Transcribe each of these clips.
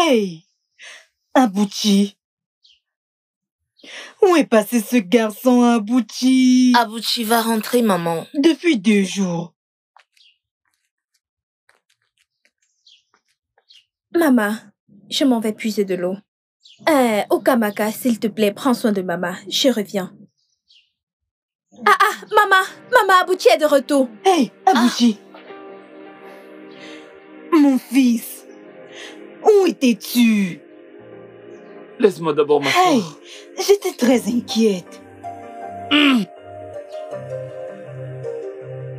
Hey, Abouchi. Où est passé ce garçon, Abouchi? Abouchi va rentrer, maman. Depuis 2 jours. Maman, je m'en vais puiser de l'eau. Okamaka, s'il te plaît, prends soin de maman. Je reviens. Maman, Abouchi est de retour. Hey, Abouchi. Mon fils, où étais-tu? Laisse-moi d'abord m'asseoir. Hey, j'étais très inquiète.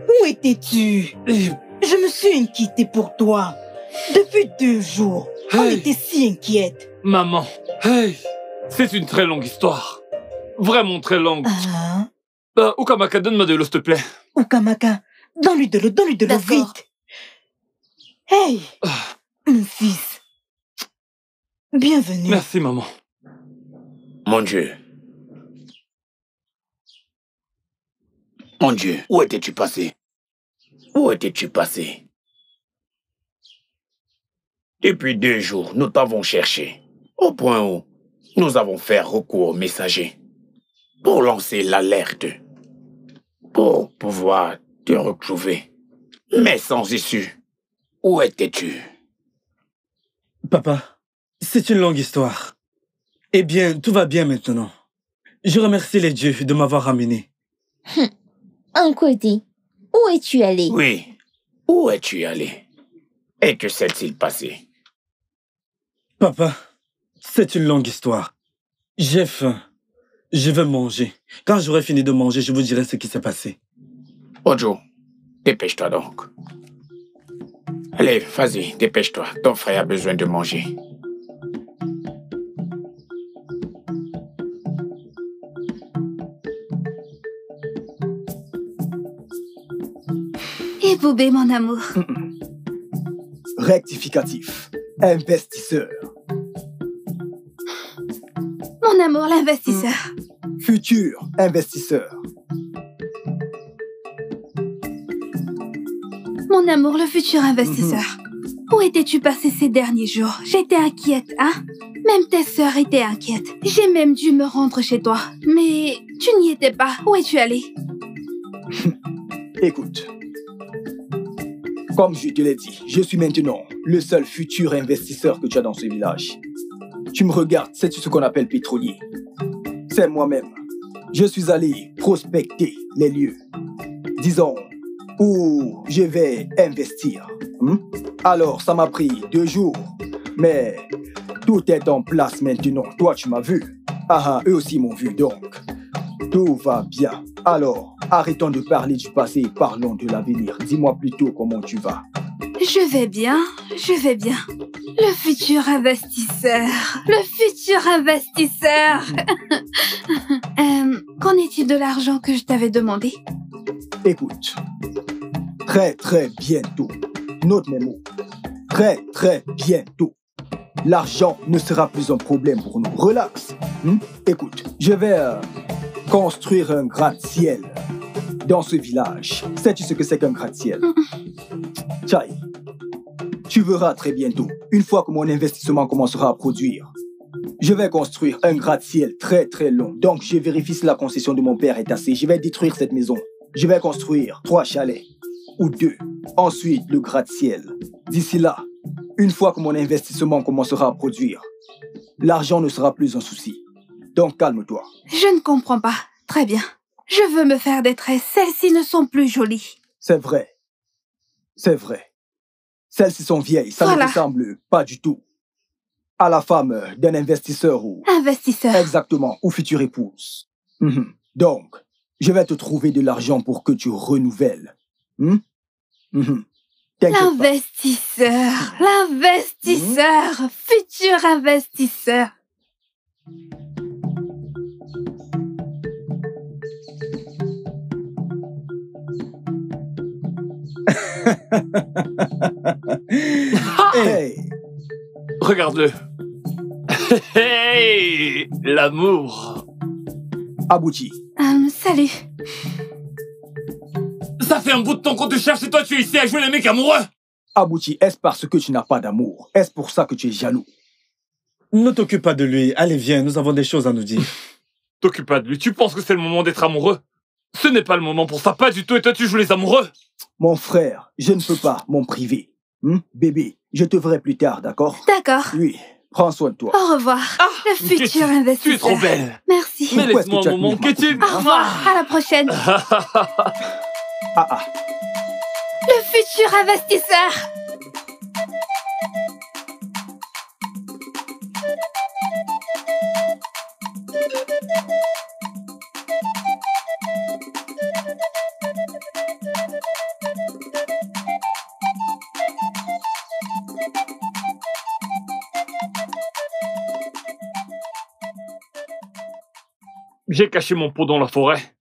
Où étais-tu? Je me suis inquiétée pour toi. Depuis 2 jours, on était si inquiète. Maman, c'est une très longue histoire. Vraiment très longue. Okamaka, donne-moi de l'eau, s'il te plaît. Okamaka, donne-lui de l'eau vite. Hey, mon fils. Bienvenue. Merci, maman. Mon Dieu. Mon Dieu, où étais-tu passé? Où étais-tu passé? Depuis 2 jours, nous t'avons cherché, au point où nous avons fait recours au messager pour lancer l'alerte, pour pouvoir te retrouver. Mais sans issue, où étais-tu? Papa, c'est une longue histoire. Eh bien, tout va bien maintenant. Je remercie les dieux de m'avoir ramené. Nkodi, où es-tu allé? Oui, où es-tu allé? Et que s'est-il passé? Papa, c'est une longue histoire. J'ai faim. Je vais manger. Quand j'aurai fini de manger, je vous dirai ce qui s'est passé. Ojo, dépêche-toi donc. Allez, vas-y, dépêche-toi. Ton frère a besoin de manger. Et Boubé, mon amour. Rectificatif. Investisseur. Mon amour, l'investisseur. Futur investisseur. Mon amour, le futur investisseur. Où étais-tu passé ces derniers jours? J'étais inquiète, hein? Même tes sœurs étaient inquiètes. J'ai même dû me rendre chez toi. Mais tu n'y étais pas. Où es-tu allé? Écoute. Comme je te l'ai dit, je suis maintenant le seul futur investisseur que tu as dans ce village. Tu me regardes, sais-tu ce qu'on appelle pétrolier? C'est moi-même. Je suis allé prospecter les lieux. Disons, où je vais investir. Alors, ça m'a pris 2 jours. Mais tout est en place maintenant. Toi, tu m'as vu. Eux aussi m'ont vu, donc. Tout va bien. Alors, arrêtons de parler du passé et parlons de l'avenir. Dis-moi plutôt comment tu vas. Je vais bien, je vais bien. Le futur investisseur, le futur investisseur. Qu'en est-il de l'argent que je t'avais demandé? Écoute, très très bientôt, note mes mots, très très bientôt, l'argent ne sera plus un problème pour nous. Relax. Écoute, je vais construire un gratte-ciel dans ce village. Sais-tu ce que c'est qu'un gratte-ciel? Chai, tu verras très bientôt, une fois que mon investissement commencera à produire. Je vais construire un gratte-ciel très très long. Donc je vérifie si la concession de mon père est assez. Je vais détruire cette maison. Je vais construire 3 chalets. Ou 2. Ensuite, le gratte-ciel. D'ici là, une fois que mon investissement commencera à produire, l'argent ne sera plus un souci. Donc calme-toi. Je ne comprends pas. Très bien. Je veux me faire des tresses. Celles-ci ne sont plus jolies. C'est vrai. C'est vrai. Celles-ci sont vieilles. Ça ne ressemble pas du tout à la femme d'un investisseur ou... Investisseur. Exactement. Ou future épouse. Donc, je vais te trouver de l'argent pour que tu renouvelles. L'investisseur. L'investisseur. Futur investisseur. Hey. Regarde-le. Hey, l'amour. Abouchi. Salut. Ça fait un bout de temps qu'on te cherche et toi tu es ici à jouer les mecs amoureux. Abouchi, est-ce parce que tu n'as pas d'amour? Est-ce pour ça que tu es jaloux? Ne t'occupe pas de lui. Allez, viens, nous avons des choses à nous dire. T'occupe pas de lui. Tu penses que c'est le moment d'être amoureux? Ce n'est pas le moment pour ça, pas du tout. Et toi, tu joues les amoureux. Mon frère, je ne peux pas m'en priver. Bébé, je te verrai plus tard, d'accord? D'accord. Oui, prends soin de toi. Au revoir, le futur Katie, investisseur. tu es trop belle. Merci. Mais Pourquoi est-ce que laisse-moi tu un moment, admires ma Katie. copine, Au revoir, à la prochaine. Ah. Le futur investisseur. J'ai caché mon pot dans la forêt.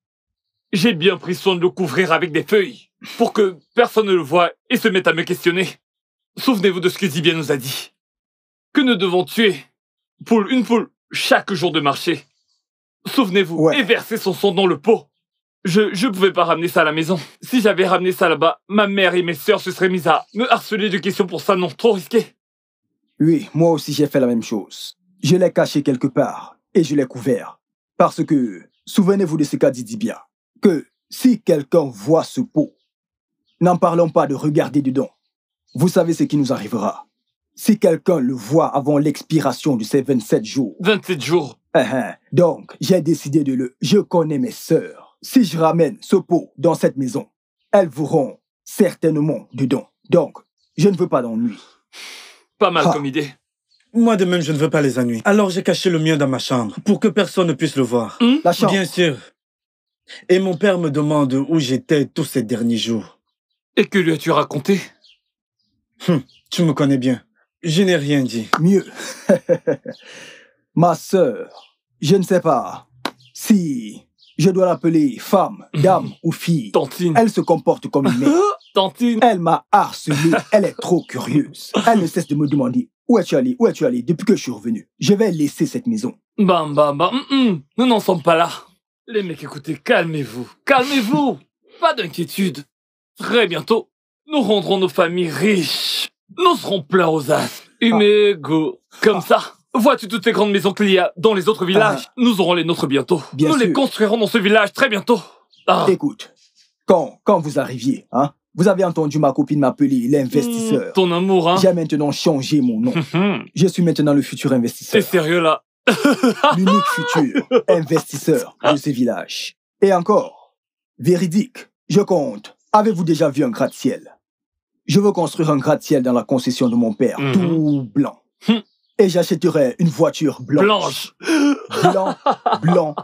J'ai bien pris soin de le couvrir avec des feuilles pour que personne ne le voie et se mette à me questionner. Souvenez-vous de ce que Zibia nous a dit. Que nous devons tuer une poule chaque jour de marché. Souvenez-vous, et verser son sang dans le pot. Je pouvais pas ramener ça à la maison. Si j'avais ramené ça là-bas, ma mère et mes sœurs se seraient mises à me harceler de questions pour ça, non, trop risqué. Oui, moi aussi j'ai fait la même chose. Je l'ai caché quelque part et je l'ai couvert. Parce que, souvenez-vous de ce qu'a dit Dibia, que si quelqu'un voit ce pot, n'en parlons pas de regarder dedans. Vous savez ce qui nous arrivera. Si quelqu'un le voit avant l'expiration de ces 27 jours. 27 jours. Donc, j'ai décidé de le... Je connais mes sœurs. Si je ramène ce pot dans cette maison, elles verront certainement dedans. Donc, je ne veux pas d'ennui. Pas mal comme idée. Moi de même, je ne veux pas les ennuyer. Alors j'ai caché le mien dans ma chambre, pour que personne ne puisse le voir. La chambre? Bien sûr. Et mon père me demande où j'étais tous ces derniers jours. Et que lui as-tu raconté? Tu me connais bien. Je n'ai rien dit. Mieux. Ma sœur, je ne sais pas si je dois l'appeler femme, dame ou fille. Tantine. Elle se comporte comme une mère. Tantine. Elle m'a harcelé. Elle est trop curieuse. Elle ne cesse de me demander où es-tu allé depuis que je suis revenu. Je vais laisser cette maison. Nous n'en sommes pas là. Les mecs, écoutez, calmez-vous. Calmez-vous. Pas d'inquiétude. Très bientôt, nous rendrons nos familles riches. Nous serons pleins aux as. Humego. Comme ça. Vois-tu toutes ces grandes maisons qu'il y a dans les autres villages? Nous aurons les nôtres bientôt. Bien nous sûr. les construirons dans ce village très bientôt. Écoute, quand vous arriviez, vous avez entendu ma copine m'appeler l'investisseur. Ton amour, J'ai maintenant changé mon nom. Je suis maintenant le futur investisseur. T'es sérieux là? L'unique futur investisseur de ce village. Et encore, véridique, je compte. Avez-vous déjà vu un gratte-ciel? Je veux construire un gratte-ciel dans la concession de mon père, tout blanc. Et j'achèterai une voiture blanche. Blanc.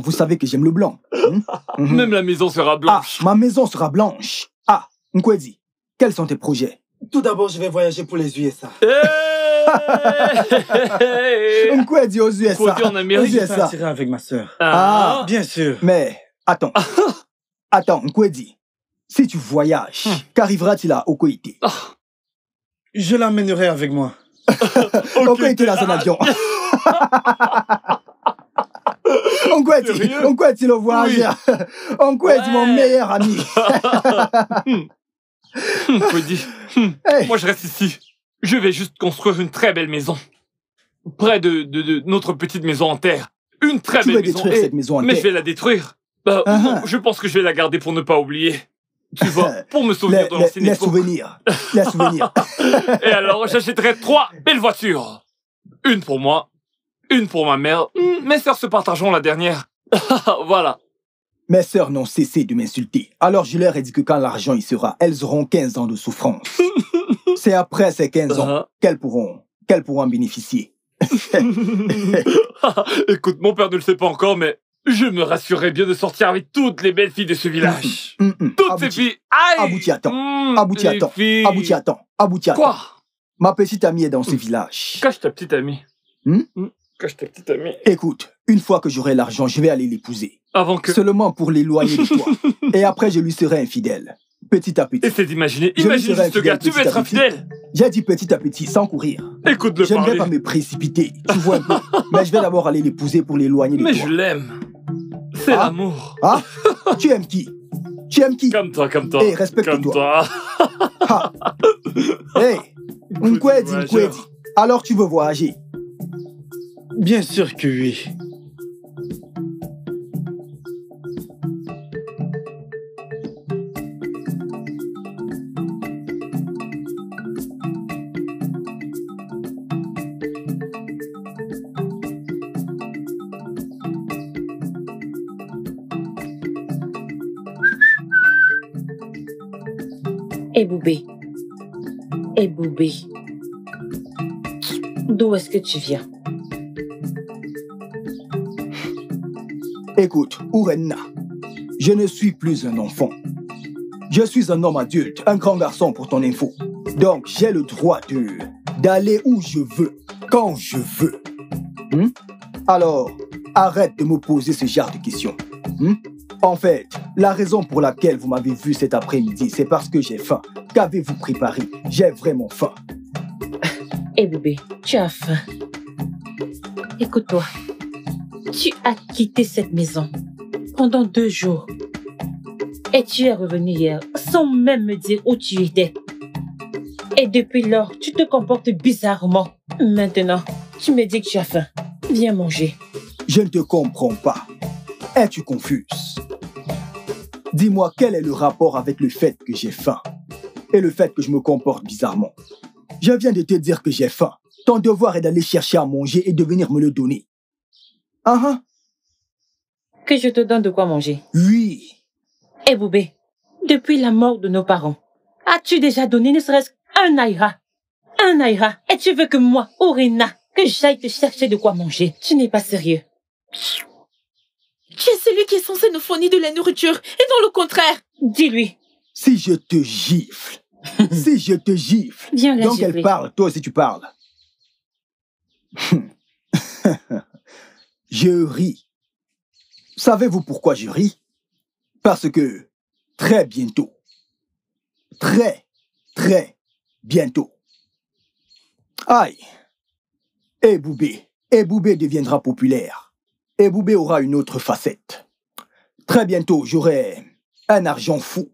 Vous savez que j'aime le blanc. Même la maison sera blanche. Ma maison sera blanche. Nkwedi, quels sont tes projets? Tout d'abord, je vais voyager pour les USA. Nkwedi aux USA. Faut dire en Amérique. Je vais partir avec ma sœur. Bien sûr. Mais, attends, Nkwedi, si tu voyages, qu'arrivera-t-il à Okoité? Je l'emmènerai avec moi. Okoité dans un avion. Nkwedi le voyageur. Nkwedi mon meilleur ami. Nkwedi, moi je reste ici. Je vais juste construire une très belle maison. Près de notre petite maison en terre. Une très belle maison. Détruire cette maison en mais terre. je vais la détruire. Non, je pense que je vais la garder pour ne pas oublier. Tu vois, pour me souvenir de l'ancienne époque. Les souvenirs. Et alors, j'achèterai 3 belles voitures. Une pour moi, une pour ma mère. Mes sœurs se partageront la dernière. Voilà. Mes sœurs n'ont cessé de m'insulter. Alors je leur ai dit que quand l'argent y sera, elles auront 15 ans de souffrance. C'est après ces 15 ans qu'elles pourront en bénéficier. Écoute, mon père ne le sait pas encore, mais je me rassurerai bien de sortir avec toutes les belles filles de ce village. Toutes ces filles. Abouti, attends. Quoi? Ma petite amie est dans ce village. Cache ta petite amie. Cache ta petite amie. Écoute, une fois que j'aurai l'argent, je vais aller l'épouser. Avant que... Seulement pour l'éloigner de toi. Et après, je lui serai infidèle. Petit à petit. Essaie d'imaginer. Imagine ce gars, tu veux être infidèle. J'ai dit petit à petit, sans courir. Écoute-le parler. Je ne vais pas me précipiter, tu vois un peu. Mais je vais d'abord aller l'épouser pour l'éloigner de toi. Mais je l'aime. C'est l'amour. Tu aimes qui? Comme toi. Hey, respecte-toi. Comme toi. Hey, Nkwedi. Alors tu veux voyager? Bien sûr que oui. Eboubé. Eboubé. D'où est-ce que tu viens? Écoute, Ourenna, je ne suis plus un enfant. Je suis un homme adulte, un grand garçon pour ton info. Donc, j'ai le droit d'aller où je veux, quand je veux. Alors, arrête de me poser ce genre de questions. En fait, la raison pour laquelle vous m'avez vu cet après-midi, c'est parce que j'ai faim. Qu'avez-vous préparé? J'ai vraiment faim. Eboubé, tu as faim. Écoute-toi. Tu as quitté cette maison pendant 2 jours. Et tu es revenu hier sans même me dire où tu étais. Et depuis lors, tu te comportes bizarrement. Maintenant, tu me dis que tu as faim. Viens manger. Je ne te comprends pas. Es-tu confuse? Dis-moi, quel est le rapport avec le fait que j'ai faim et le fait que je me comporte bizarrement? Je viens de te dire que j'ai faim. Ton devoir est d'aller chercher à manger et de venir me le donner. Que je te donne de quoi manger? Oui. Eboubé, depuis la mort de nos parents, as-tu déjà donné ne serait-ce qu'un naira? Un naira. Et tu veux que moi, Ourenna, que j'aille te chercher de quoi manger? Tu n'es pas sérieux. Tu es celui qui est censé nous fournir de la nourriture, et non le contraire. Dis-lui. Si je te gifle, si je te gifle, Viens la donc gifler. elle parle, toi aussi tu parles. Je ris. Savez-vous pourquoi je ris? Parce que très bientôt, très bientôt, aïe, Eboubé deviendra populaire. Eboubé aura une autre facette. Très bientôt, j'aurai un argent fou.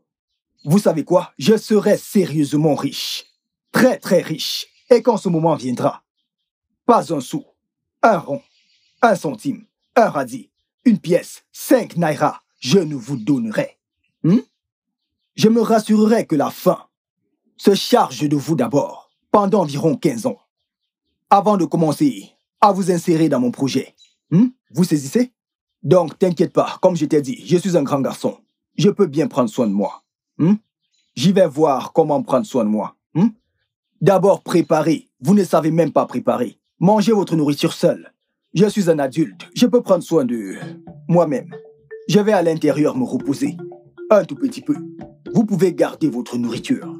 Vous savez quoi? Je serai sérieusement riche. Très riche. Et quand ce moment viendra, pas un sou, un rond, un centime, un radis, une pièce, 5 naira, je ne vous donnerai. Je me rassurerai que la faim se charge de vous d'abord, pendant environ 15 ans, avant de commencer à vous insérer dans mon projet. Vous saisissez? Donc, t'inquiète pas, comme je t'ai dit, je suis un grand garçon. Je peux bien prendre soin de moi. J'y vais voir comment prendre soin de moi. D'abord, préparer. Vous ne savez même pas préparer. Mangez votre nourriture seul. Je suis un adulte. Je peux prendre soin de moi-même. Je vais à l'intérieur me reposer. Un tout petit peu. Vous pouvez garder votre nourriture.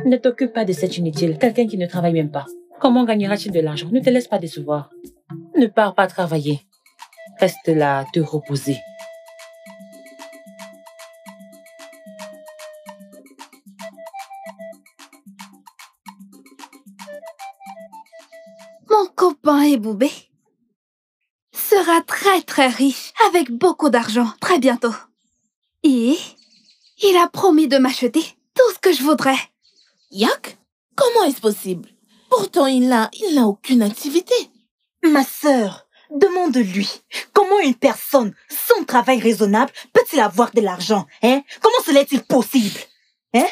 Ne t'occupe pas de cet inutile, quelqu'un qui ne travaille même pas. Comment gagneras-tu de l'argent? Ne te laisse pas décevoir. Ne pars pas travailler. Reste là, te reposer. Mon copain Eboubé sera très riche avec beaucoup d'argent très bientôt. Et il a promis de m'acheter tout ce que je voudrais. Yak, comment est-ce possible? Pourtant, il n'a aucune activité. Ma sœur, demande-lui comment une personne sans travail raisonnable peut-il avoir de l'argent, Comment cela est-il possible, La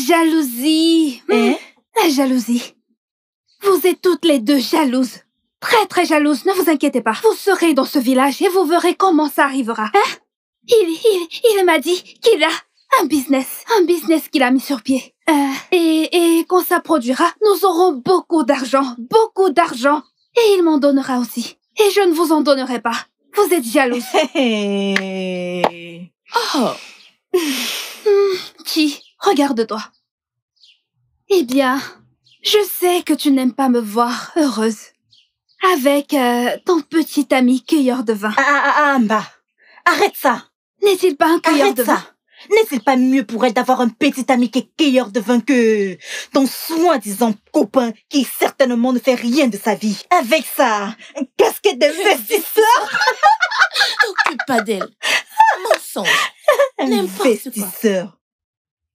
jalousie. La jalousie. Vous êtes toutes les deux jalouses. Très jalouses, ne vous inquiétez pas. Vous serez dans ce village et vous verrez comment ça arrivera. Il m'a dit qu'il a un business qu'il a mis sur pied. Et quand ça produira, nous aurons beaucoup d'argent. Et il m'en donnera aussi. Et je ne vous en donnerai pas. Vous êtes jalouses. Chi, regarde-toi. Eh bien, je sais que tu n'aimes pas me voir heureuse avec ton petit ami cueilleur de vin. Amba, arrête ça. N'est-il pas un cueilleur de vin? N'est-il pas mieux pour elle d'avoir un petit ami qui est cueilleur de vin que ton soi-disant copain qui certainement ne fait rien de sa vie avec sa casquette d'investisseur? T'occupe pas d'elle. Mensonge. N'importe quoi. Investisseur.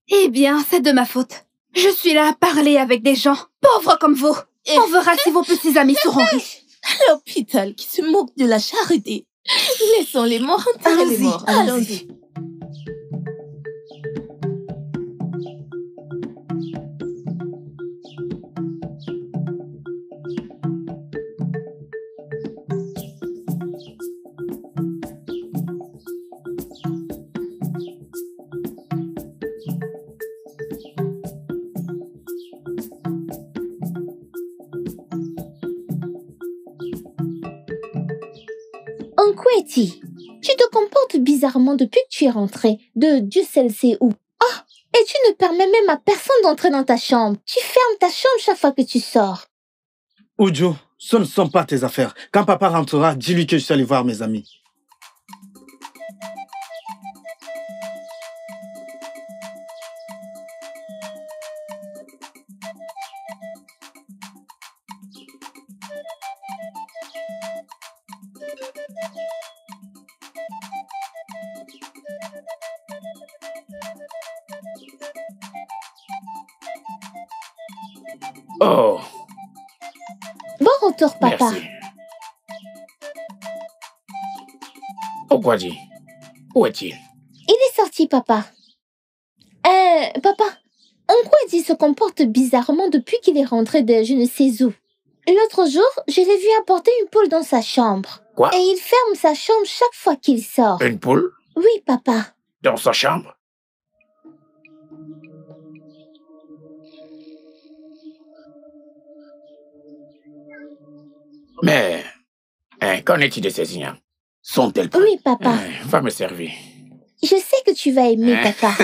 Eh bien, c'est de ma faute. Je suis là à parler avec des gens pauvres comme vous. On verra si vos petits amis seront riches. L'hôpital qui se moque de la charité. Laissons les morts enterrer les morts. Allons-y. Nkweti, tu te comportes bizarrement depuis que tu es rentré, de Dieu seul sait où. Oh, et tu ne permets même à personne d'entrer dans ta chambre. Tu fermes ta chambre chaque fois que tu sors. Uju, ce ne sont pas tes affaires. Quand papa rentrera, dis-lui que je suis allé voir mes amis. Oh, Bon retour, papa. merci. Pourquoi dit? Où est-il? Il est sorti, papa. Papa, Nkweti se comporte bizarrement depuis qu'il est rentré de je ne sais où. L'autre jour, je l'ai vu apporter une poule dans sa chambre. Quoi? Et il ferme sa chambre chaque fois qu'il sort. Une poule? Oui, papa. Dans sa chambre? Mais, qu'en est-il de ces ignames? Sont-elles prêtes? Oui, papa. Va me servir. Je sais que tu vas aimer, papa.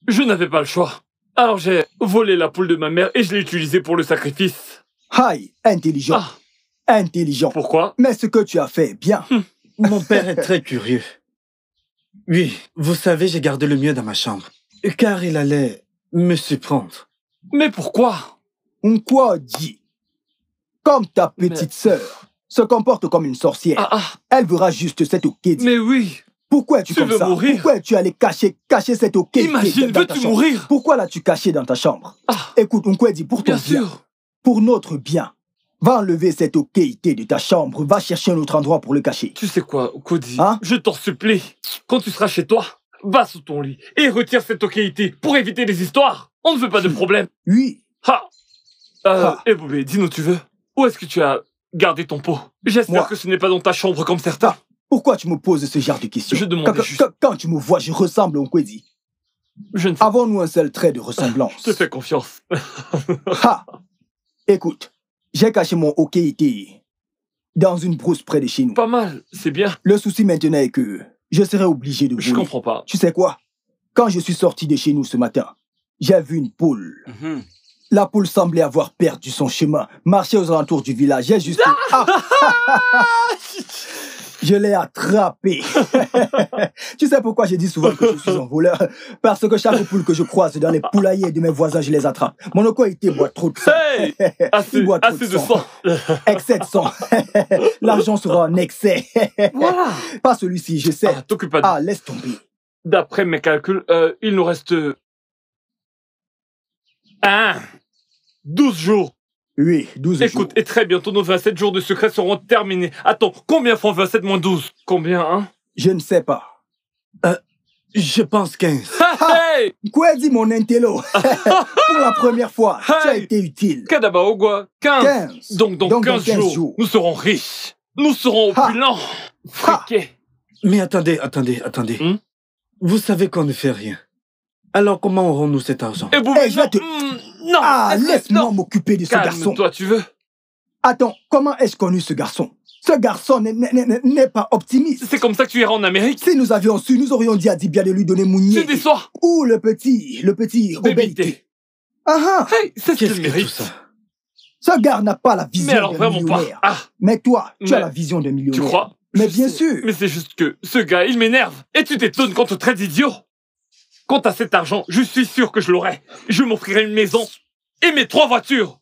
Je n'avais pas le choix. Alors j'ai volé la poule de ma mère et je l'ai utilisée pour le sacrifice. Aïe, intelligent. Ah, intelligent. Pourquoi? Mais ce que tu as fait est bien. Mon père est très curieux. Oui, vous savez, j'ai gardé le mien dans ma chambre. Car il allait me surprendre. Mais pourquoi? Nkwadi, comme ta petite sœur, se comporte comme une sorcière. Elle verra juste cette Okedi. Mais oui. Pourquoi es-tu comme veux ça? mourir? Pourquoi es-tu allé cacher cette Okedi? Imagine, veux-tu mourir? Pourquoi l'as-tu caché dans ta chambre? Écoute, Nkwadi, pour ton bien, pour notre bien, va enlever cette Okedi de ta chambre, va chercher un autre endroit pour le cacher. Tu sais quoi, Cody? Je t'en supplie, quand tu seras chez toi, va sous ton lit et retire cette Okedi pour éviter les histoires. On ne veut pas de problème. Oui. Boubé, dis-nous tu veux. Où est-ce que tu as gardé ton pot? J'espère que ce n'est pas dans ta chambre comme certains. Pourquoi tu me poses ce genre de questions? Je demande juste. Quand tu me vois, je ressemble à Nkwadi. Je ne sais. Avons-nous un seul trait de ressemblance? Je te fais confiance. Écoute, j'ai caché mon Okedi dans une brousse près de chez nous. Pas mal, c'est bien. Le souci maintenant est que je serai obligé de voler. Je comprends pas. Tu sais quoi? Quand je suis sorti de chez nous ce matin, j'ai vu une poule. La poule semblait avoir perdu son chemin, marchait aux alentours du village. J'ai juste... Je l'ai attrapé. Tu sais pourquoi j'ai dit souvent que je suis un voleur? Parce que chaque poule que je croise dans les poulaillers de mes voisins, je les attrape. Mon Okedi boit trop de sang. Assez de sang. Excès de sang. L'argent sera en excès. Voilà. Pas celui-ci, je sais. T'occupe pas de... laisse tomber. D'après mes calculs, il nous reste... 12 jours. Oui, 12 jours. Écoute, et très bientôt, nos 27 jours de secret seront terminés. Attends, combien font 27 moins 12? Combien, hein? Je ne sais pas. Je pense 15. Quoi dit mon intello? Pour la première fois, tu as été utile. Kadabaogwa, 15. Donc dans 15 jours, nous serons riches. Nous serons opulents. Friqués. Mais attendez. Vous savez qu'on ne fait rien. Alors comment aurons-nous cet argent? Non, laisse-moi m'occuper de ce garçon. Toi, tu veux? Attends, comment ai-je connu ce garçon? Ce garçon n'est pas optimiste. C'est comme ça que tu iras en Amérique? Si nous avions su, nous aurions dit à Dibia de lui donner Mounier. Tu déçois. Ou le petit Obéité. C'est ce qu'il mérite. Ça? Ce gars n'a pas la vision d'un millionnaire. Mais toi, tu as la vision d'un millionnaire. Tu crois? Mais bien sûr. Mais c'est juste que ce gars, il m'énerve. Et tu t'étonnes quand tu traites d'idiot. Quant à cet argent, je suis sûr que je l'aurai. Je m'offrirai une maison et mes 3 voitures.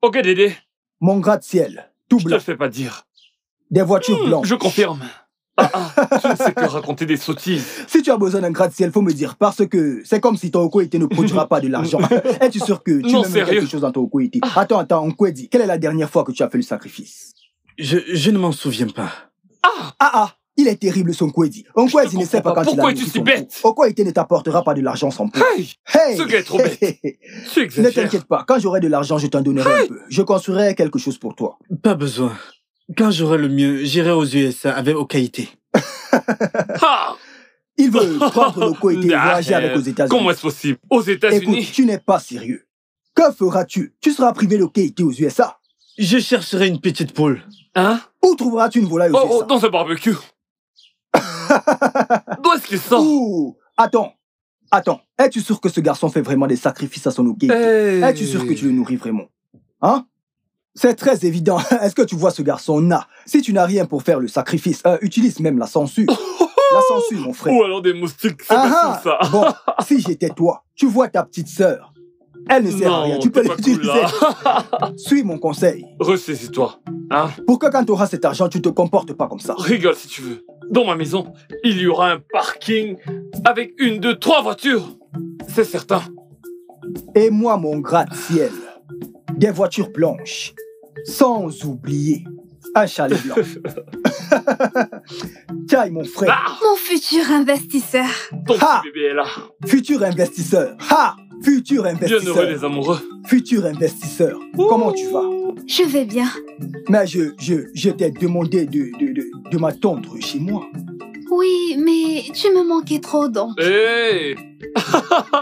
Ok, Dédé? Mon gratte-ciel, tout blanc. Je te le fais pas dire. Des voitures blanches. Je confirme. Tu ne sais que raconter des sottises. Si tu as besoin d'un gratte-ciel, faut me dire. Parce que c'est comme si ton Okedi ne produira pas de l'argent. Es-tu sûr que tu mets quelque chose dans ton Okedi? Attends, Okedi, quelle est la dernière fois que tu as fait le sacrifice? Je ne m'en souviens pas. Il est terrible son Okedi. Okedi ne sait pas quand il a... Pourquoi es-tu si bête? Okedi ne t'apportera pas de l'argent sans peu. Ce gars est trop bête. Tu exagères. Ne t'inquiète pas, quand j'aurai de l'argent, je t'en donnerai un peu. Je construirai quelque chose pour toi. Pas besoin. Quand j'aurai le mieux, j'irai aux USA avec Okedi. Il veut prendre l'Okedi et voyager avec aux États-Unis. Comment est-ce possible? Aux États-Unis? Écoute, tu n'es pas sérieux. Que feras-tu? Tu seras privé d'Okedi aux USA. Je chercherai une petite poule. Où trouveras-tu une volaille aux USA? Dans un barbecue. D'où est-ce qu'il sort? Attends. Es-tu sûr que ce garçon fait vraiment des sacrifices à son Okedi? Es-tu sûr que tu le nourris vraiment? C'est très évident. Est-ce que tu vois ce garçon? Si tu n'as rien pour faire le sacrifice, utilise même la sangsue. La sangsue, mon frère. Ou alors des moustiques, c'est pas ça. Bon, si j'étais toi, tu vois ta petite sœur. Elle ne sert à rien. Tu peux l'utiliser. Suis mon conseil. Ressaisis-toi. Pour que quand tu auras cet argent, tu te comportes pas comme ça. Rigole si tu veux. Dans ma maison, il y aura un parking avec 1, 2, 3 voitures. C'est certain. Et moi, mon gratte-ciel, des voitures blanches. Sans oublier un chalet blanc. Tiens, mon frère. Mon futur investisseur. Ton petit bébé est là. Futur investisseur. Futur investisseur. Bienheureux les amoureux. Futur investisseur. Comment tu vas? Je vais bien. Mais je t'ai demandé de m'attendre chez moi. Oui, mais tu me manquais trop donc.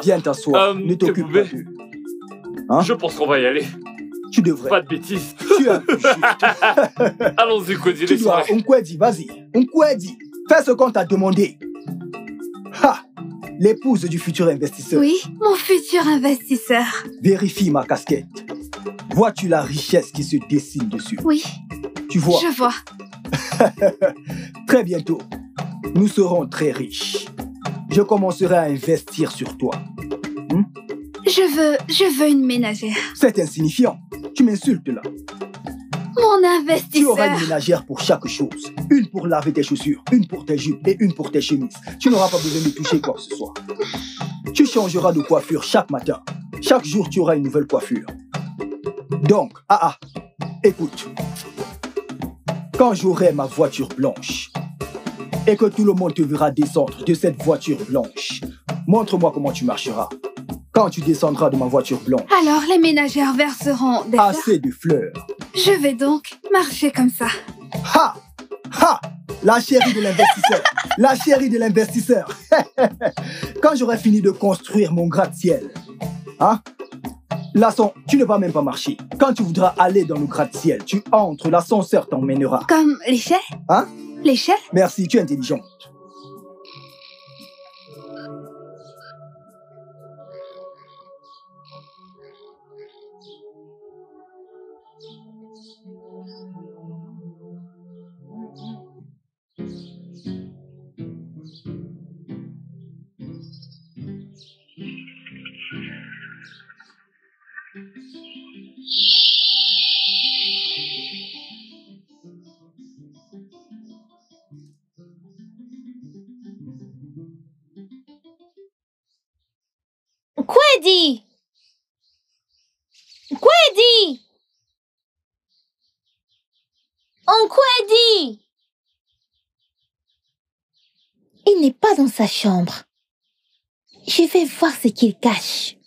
Viens t'asseoir. Ne t'occupe pas d'eux. Je pense qu'on va y aller. Tu devrais. Pas de bêtises. Tu es un peu juste. Allons-y, Cody. Tu dois. Okedi, vas-y. Okedi, fais ce qu'on t'a demandé. L'épouse du futur investisseur. Oui, mon futur investisseur. Vérifie ma casquette. Vois-tu la richesse qui se dessine dessus? Oui. Tu vois. Je vois. Très bientôt, nous serons très riches. Je commencerai à investir sur toi. Je veux une ménagère. C'est insignifiant. Tu m'insultes là. Mon investisseur. Tu auras une ménagère pour chaque chose. Une pour laver tes chaussures, une pour tes jupes et une pour tes chemises. Tu n'auras pas besoin de toucher quoi que ce soit. Tu changeras de coiffure chaque matin. Chaque jour, tu auras une nouvelle coiffure. Donc, écoute. Quand j'aurai ma voiture blanche et que tout le monde te verra descendre de cette voiture blanche, montre-moi comment tu marcheras. Quand tu descendras de ma voiture blanche. Alors les ménagères verseront des assez de fleurs. Je vais donc marcher comme ça. Ha! Ha! La chérie de l'investisseur. La chérie de l'investisseur. Quand j'aurai fini de construire mon gratte-ciel, tu ne vas même pas marcher. Quand tu voudras aller dans le gratte-ciel, tu entres, l'ascenseur t'emmènera. Comme l'échelle? L'échelle? Merci, tu es intelligente. Kwedi! Kwedi! Kwedi! Il n'est pas dans sa chambre. Je vais voir ce qu'il cache.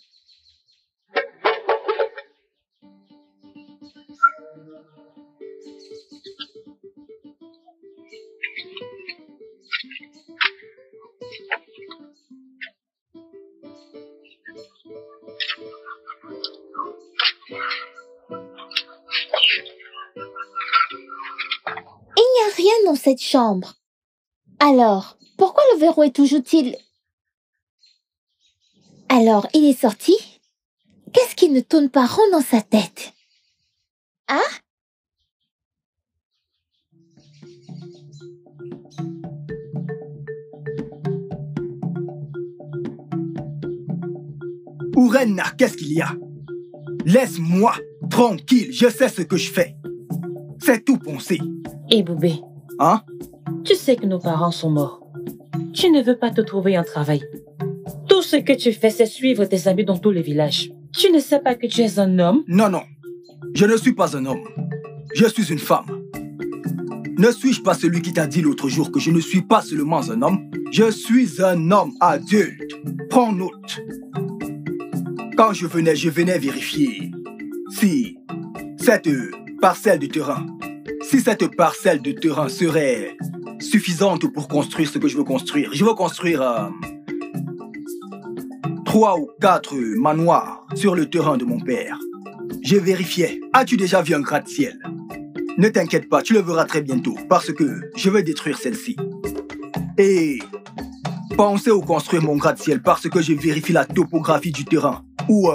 Il n'y a rien dans cette chambre. Alors, pourquoi le verrou est toujours-il... Alors, il est sorti? Qu'est-ce qui ne tourne pas rond dans sa tête? Ourenna, qu'est-ce qu'il y a? Laisse-moi tranquille, je sais ce que je fais. C'est tout pensé. Boubé. Tu sais que nos parents sont morts. Tu ne veux pas te trouver un travail. Tout ce que tu fais, c'est suivre tes amis dans tous les villages. Tu ne sais pas que tu es un homme? Non, je ne suis pas un homme. Je suis une femme. Ne suis-je pas celui qui t'a dit l'autre jour que je ne suis pas seulement un homme? Je suis un homme adulte. Prends note. Quand je venais vérifier si cette parcelle de terrain serait suffisante pour construire ce que je veux construire. Je veux construire 3 ou 4 manoirs sur le terrain de mon père. Je vérifiais. As-tu déjà vu un gratte-ciel? Ne t'inquiète pas, tu le verras très bientôt parce que je vais détruire celle-ci. Et pensez au construire mon gratte-ciel parce que je vérifie la topographie du terrain où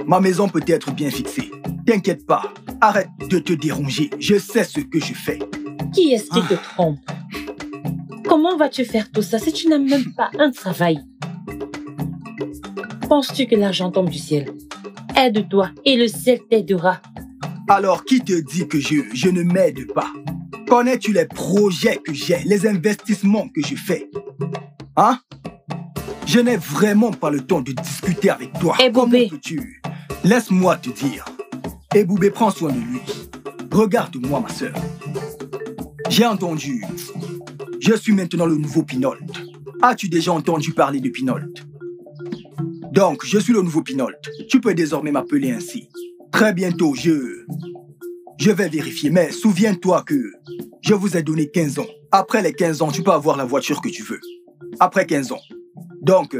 ma maison peut être bien fixée. T'inquiète pas, arrête de te déranger, je sais ce que je fais. Qui est-ce qui te trompe? Comment vas-tu faire tout ça si tu n'as même pas un travail? Penses-tu que l'argent tombe du ciel? Aide-toi et le ciel t'aidera. Alors qui te dit que je ne m'aide pas? Connais-tu les projets que j'ai, les investissements que je fais? Je n'ai vraiment pas le temps de discuter avec toi. Boubé. Laisse-moi te dire. Boubé, prends soin de lui. Regarde-moi, ma sœur. J'ai entendu. Je suis maintenant le nouveau Pinolt. As-tu déjà entendu parler de Pinolt? Donc, je suis le nouveau Pinolt. Tu peux désormais m'appeler ainsi. Très bientôt, je vais vérifier. Mais souviens-toi que je vous ai donné 15 ans. Après les 15 ans, tu peux avoir la voiture que tu veux. Après 15 ans. Donc,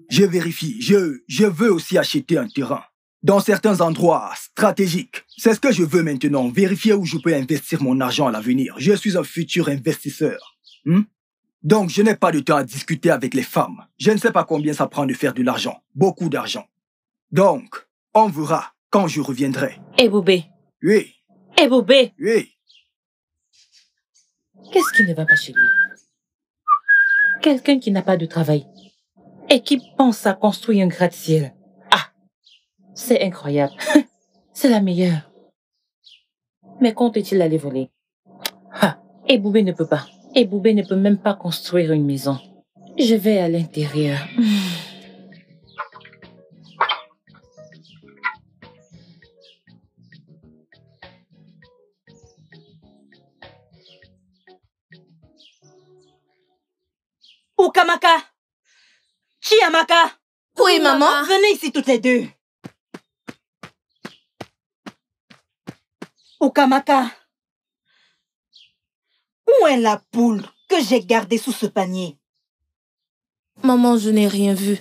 je vérifie. Je veux aussi acheter un terrain dans certains endroits stratégiques. C'est ce que je veux maintenant. Vérifier où je peux investir mon argent à l'avenir. Je suis un futur investisseur. Donc, je n'ai pas de temps à discuter avec les femmes. Je ne sais pas combien ça prend de faire de l'argent. Beaucoup d'argent. Donc, on verra quand je reviendrai. Boubé. Oui. Boubé. Oui. Qu'est-ce qui ne va pas chez lui? Quelqu'un qui n'a pas de travail et qui pense à construire un gratte-ciel. Ah, c'est incroyable. C'est la meilleure. Mais compte-t-il aller voler? Ah, et Boubé ne peut pas. Et Boubé ne peut même pas construire une maison. Je vais à l'intérieur. Ukamaka! Chiamaka! Oui, maman. Venez ici toutes les deux. Ukamaka, où est la poule que j'ai gardée sous ce panier? Maman, je n'ai rien vu.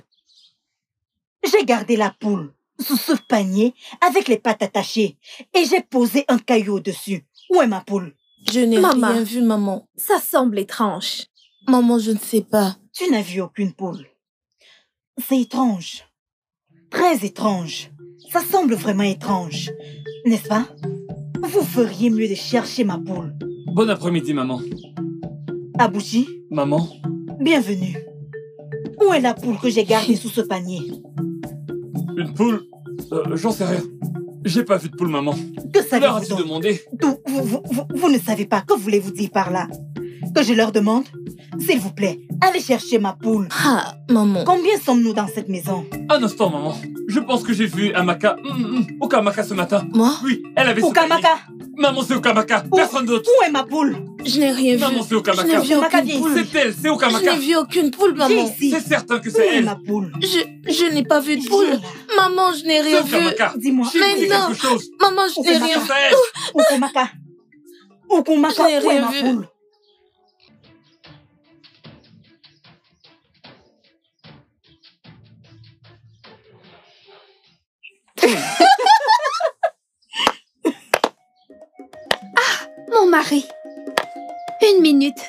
J'ai gardé la poule sous ce panier avec les pattes attachées et j'ai posé un caillou dessus. Où est ma poule? Je n'ai Maman. rien vu, maman. Ça semble étrange. Maman, je ne sais pas. Tu n'as vu aucune poule. C'est étrange. Très étrange. Ça semble vraiment étrange. N'est-ce pas? Vous feriez mieux de chercher ma poule. Bon après-midi, maman. Abouchi, Maman, bienvenue. Où est la poule que j'ai gardée sous ce panier? une poule? J'en sais rien. J'ai pas vu de poule, maman. Que Leur savez-vous as-tu donc? demandé? Vous ne savez pas. Que voulez-vous dire par là? Que je leur demande? S'il vous plaît, allez chercher ma poule. Ah, maman. Combien sommes-nous dans cette maison? Un instant, maman. Je pense que j'ai vu Amaka, Ukamaka ce matin. Moi? Oui, elle avait ce Ukamaka, panier. Maman, c'est Ukamaka. Personne d'autre. où est ma poule? Je n'ai rien vu. Maman, c'est Je Ukamaka. n'ai vu Ukamaka, aucune viens poule. C'est elle, c'est Je Ukamaka. n'ai vu aucune poule, Viens maman. ici. C'est certain que Où c'est est elle. ma poule? Je n'ai pas vu de poule. Viens là. Maman, je n'ai C'est rien vu. Ukamaka. Dis-moi. J'ai Mais dit non. quelque chose. Maman, je n'ai Ukamaka. rien C'est vu. elle. Ukamaka. Ukamaka, Je n'ai où est rien ma vu. poule? Mon mari. Une minute.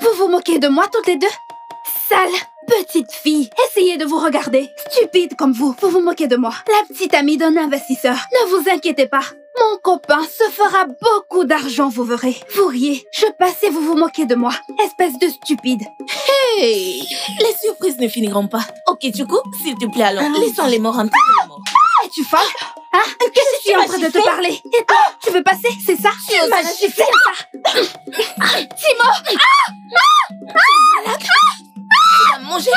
Vous vous moquez de moi toutes les deux? Sale petite fille. Essayez de vous regarder. Stupide comme vous. Vous vous moquez de moi. La petite amie d'un investisseur. Ne vous inquiétez pas. Mon copain se fera beaucoup d'argent, vous verrez. Vous riez. Je passe et vous vous moquez de moi. Espèce de stupide. Hey, les surprises ne finiront pas. Ok, Tchoukou, s'il te plaît, allons. Laissons les morts en terre de la mort. Es-tu folle? Hein? Je suis en train de te parler. Et toi, tu veux passer? C'est ça? Tu m'as giflé. Timo! Malade. Tu vas manger.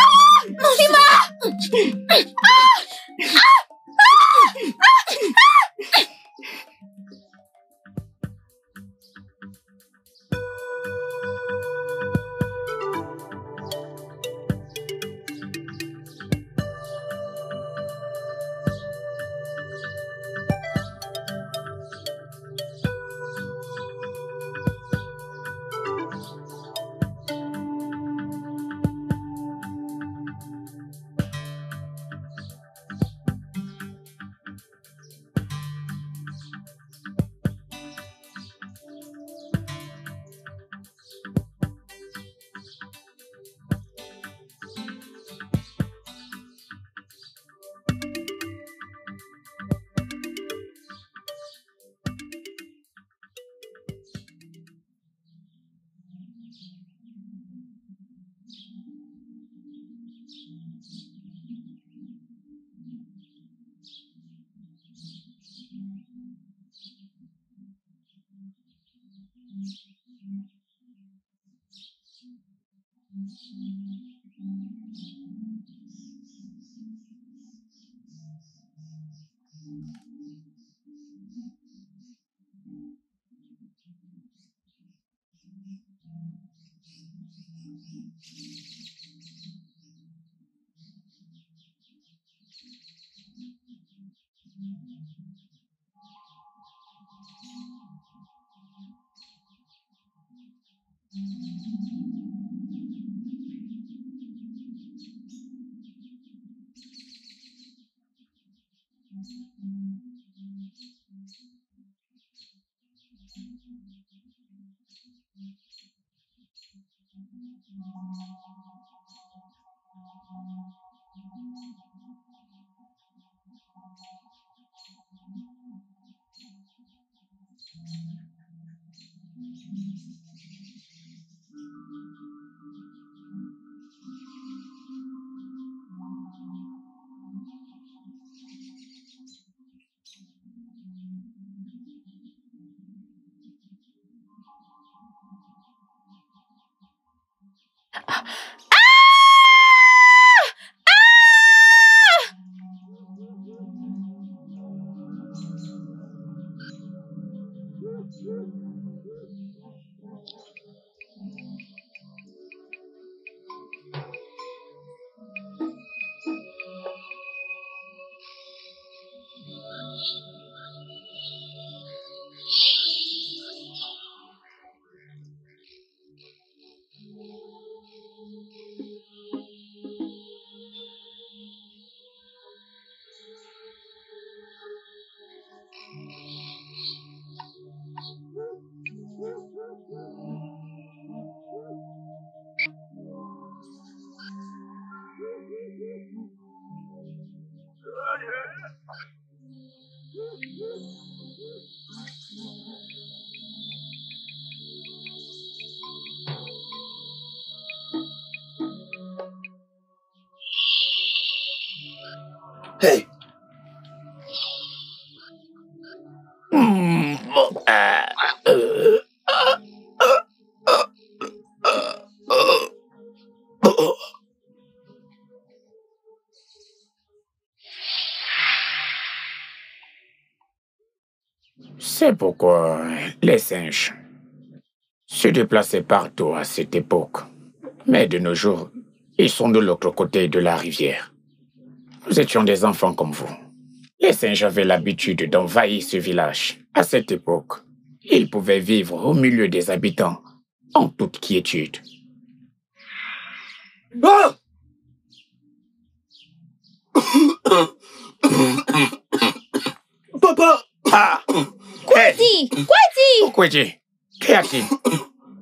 Hey. C'est pourquoi les singes se déplaçaient partout à cette époque. Mais de nos jours, ils sont de l'autre côté de la rivière. Nous étions des enfants comme vous. Les singes avaient l'habitude d'envahir ce village. À cette époque, ils pouvaient vivre au milieu des habitants en toute quiétude. Ah! Papa! Ah! Kweti! Kweti! Kweti! Qu'y a-t-il?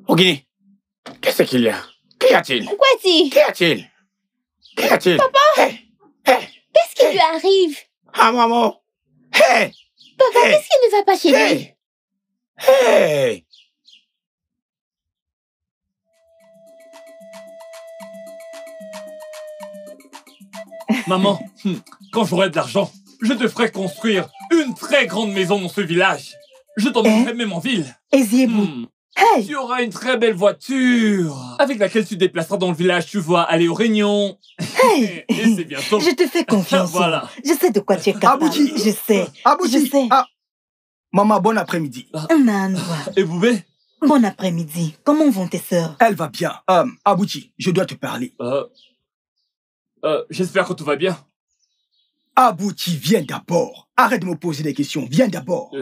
Ogini, qu'est-ce qu'il y a? Qu'y a-t-il? Kweti! Qu'y a-t-il? Qu'y a-t-il? Papa! Hey! Hey! Qu'est-ce qui lui arrive? Ah, maman! Hey! Papa, Hey! qu'est-ce qui ne va pas chez lui? Hey! Hey! Maman, quand j'aurai de l'argent, je te ferai construire une très grande maison dans ce village. Je t'emmènerai même en ville. Eziebou. Hey! Tu auras une très belle voiture avec laquelle tu te déplaceras dans le village, tu vois, aller aux réunions. Hey! Et c'est bientôt. Je te fais confiance. Voilà. Je sais de quoi tu es capable. Abouti. Je sais. Abouti. Je sais. Ah. Maman, bon après-midi. Nanwa. Et Boubé? Bon après-midi. Comment vont tes sœurs? Elle va bien. Abouti, je dois te parler. J'espère que tout va bien. Abouti, viens d'abord. Arrête de me poser des questions. Viens d'abord.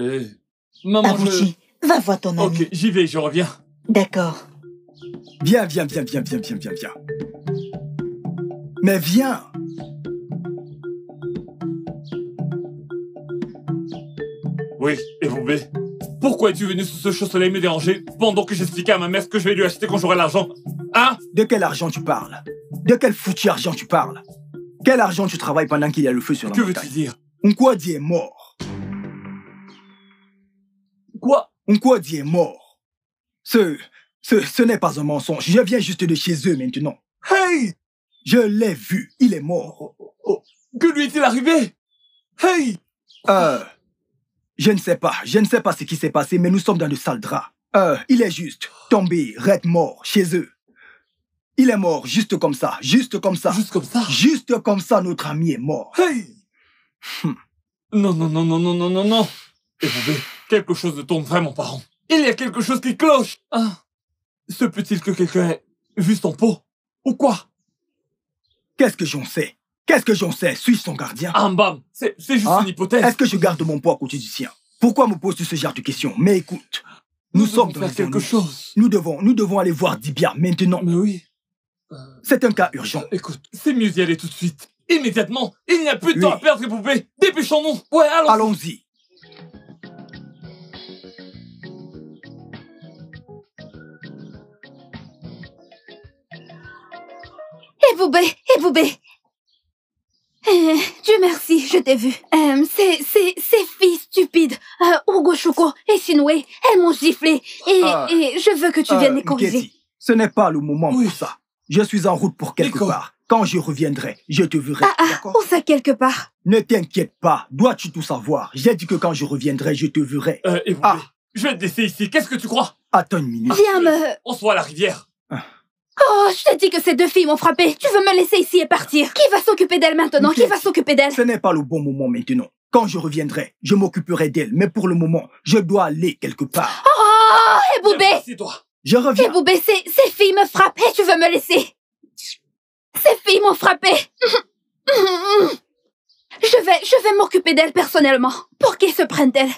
Maman, Abouti, va voir ton ami. Ok, j'y vais, je reviens. D'accord. Viens. Mais viens. Oui, et Boubé? Pourquoi es-tu venu sous ce chaud soleil me déranger pendant que j'expliquais à ma mère ce que je vais lui acheter quand j'aurai l'argent? Hein? De quel argent tu parles? De quel foutu argent tu parles? Quel argent tu travailles pendant qu'il y a le feu sur la montagne? Que veux-tu dire? Nkwadi est mort. Quoi? Nkwadi est mort. Ce n'est pas un mensonge. Je viens juste de chez eux maintenant. Hey! Je l'ai vu. Il est mort. Que lui est-il arrivé? Hey! Je ne sais pas. Je ne sais pas ce qui s'est passé, mais nous sommes dans de sales draps. Il est juste tombé, raide mort, chez eux. Il est mort, juste comme ça. Juste comme ça. Juste comme ça? Juste comme ça, notre ami est mort. Hey! Non. Et Boubé, quelque chose ne tourne vraiment pas rond. Il y a quelque chose qui cloche. Ah. Se peut-il que quelqu'un ait vu son pot? Ou quoi? Qu'est-ce que j'en sais? Qu'est-ce que j'en sais? Suis-je son gardien? Bam, c'est juste une hypothèse. Est-ce que je garde mon poids à côté du sien? Pourquoi me poses-tu ce genre de questions? Mais écoute, nous sommes dans faire quelque chose. Nous devons aller voir Dibia maintenant. Mais oui. C'est un cas urgent. Écoute, c'est mieux d'y aller tout de suite. Immédiatement. Il n'y a plus de temps à perdre, Boubé. Dépêchons-nous. Ouais, allons-y. Allons-y. Et Boubé. Dieu merci, je t'ai vu. Ces filles stupides, Ugo Choco et Shinwei, elles m'ont giflé. Et je veux que tu viennes les corriger. Nketi, ce n'est pas le moment pour ça. Je suis en route pour quelque part. Quand je reviendrai, je te verrai. D'accord? Où ça quelque part? Ne t'inquiète pas. Dois-tu tout savoir? J'ai dit que quand je reviendrai, je te verrai. Et Boubé, je vais te laisser ici. Qu'est-ce que tu crois? Attends une minute. Viens me... On se voit à la rivière. Oh, je t'ai dit que ces deux filles m'ont frappé. Tu veux me laisser ici et partir? Qui va s'occuper d'elles maintenant? Qui va s'occuper d'elles? Ce n'est pas le bon moment maintenant. Quand je reviendrai, je m'occuperai d'elles. Mais pour le moment, je dois aller quelque part. Oh, Eboubé! C'est toi. Je reviens. Eboubé, ces filles me frappent et tu veux me laisser? Ces filles m'ont frappé. Je vais m'occuper d'elles personnellement pour qu'ils se prennent d'elles.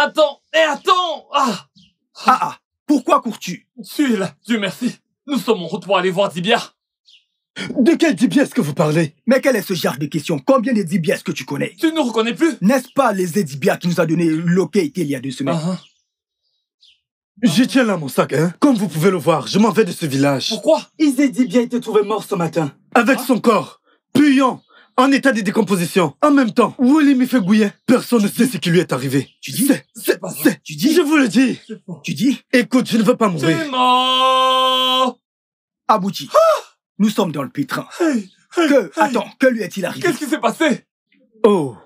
Attends, attends. Pourquoi cours-tu? Tu es là, Dieu merci. Nous sommes en route pour aller voir Dibia. De quel Dibia est-ce que vous parlez? Mais quel est ce genre de question? Combien de Dibia est-ce que tu connais? Tu ne nous reconnais plus? N'est-ce pas les Dibia qui nous a donné l'ok il y a 2 semaines? Je tiens là mon sac, hein. Comme vous pouvez le voir, je m'en vais de ce village. Pourquoi? Dibia a été trouvé mort ce matin, avec son corps, puant, en état de décomposition. En même temps, Willy me fait gouiller. Personne ne sait ce qui lui est arrivé. Tu dis? Tu dis? Je vous le dis. Tu dis? Écoute, je ne veux pas mourir. C'est mort. Abouti, nous sommes dans le pétrin. Attends, que lui est-il arrivé? Qu'est-ce qui s'est passé? Oh,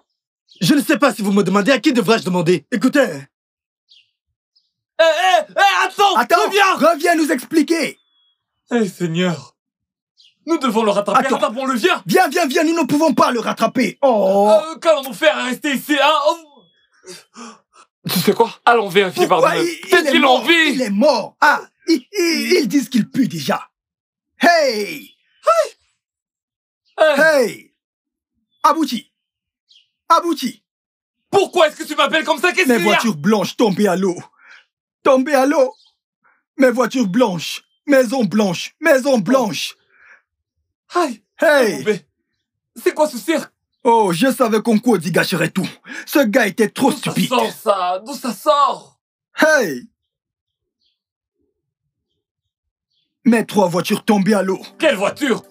je ne sais pas si vous me demandez, à qui devrais-je demander? Écoutez. Attends, reviens nous expliquer. Seigneur, nous devons le rattraper. Rattrapons-le, viens. Viens, nous ne pouvons pas le rattraper. Qu'allons-nous faire à rester ici, Tu sais quoi? Allons vérifier par nous-mêmes. Peut-être qu'il en vit. Il est mort. Ils disent qu'il pue déjà. Hey! Abouti! Pourquoi est-ce que tu m'appelles comme ça? Qu'est-ce qu'il y a? Mes voitures blanches tombées à l'eau. Mes voitures blanches. Maison blanche. Hey! C'est quoi ce cirque? Oh, je savais qu'Onkwodi gâcherait tout. Ce gars était trop stupide. D'où ça sort? Hey! Mes 3 voitures tombées à l'eau. Quelle voiture?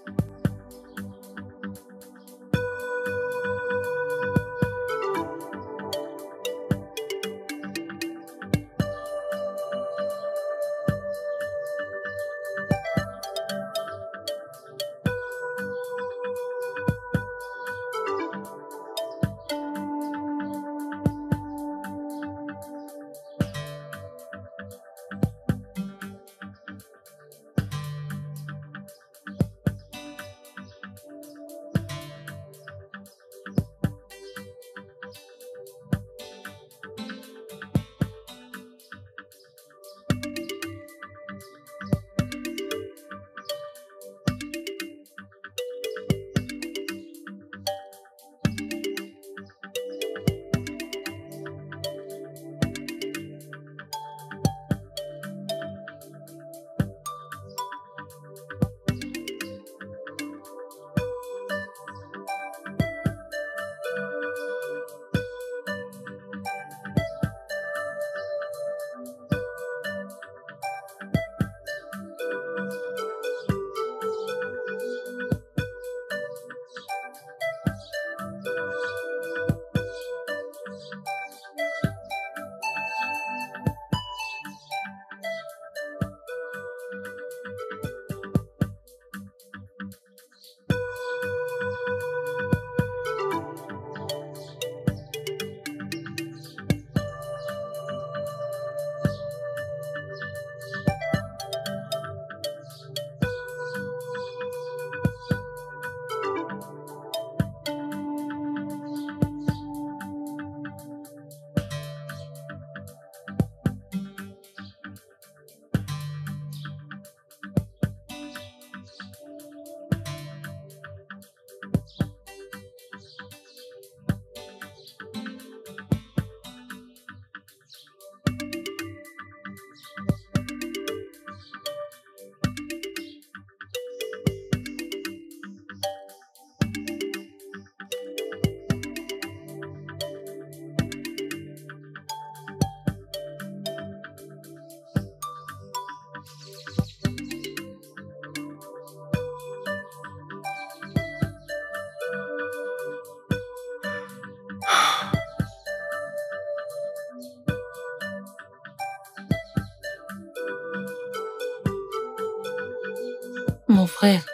Mon frère.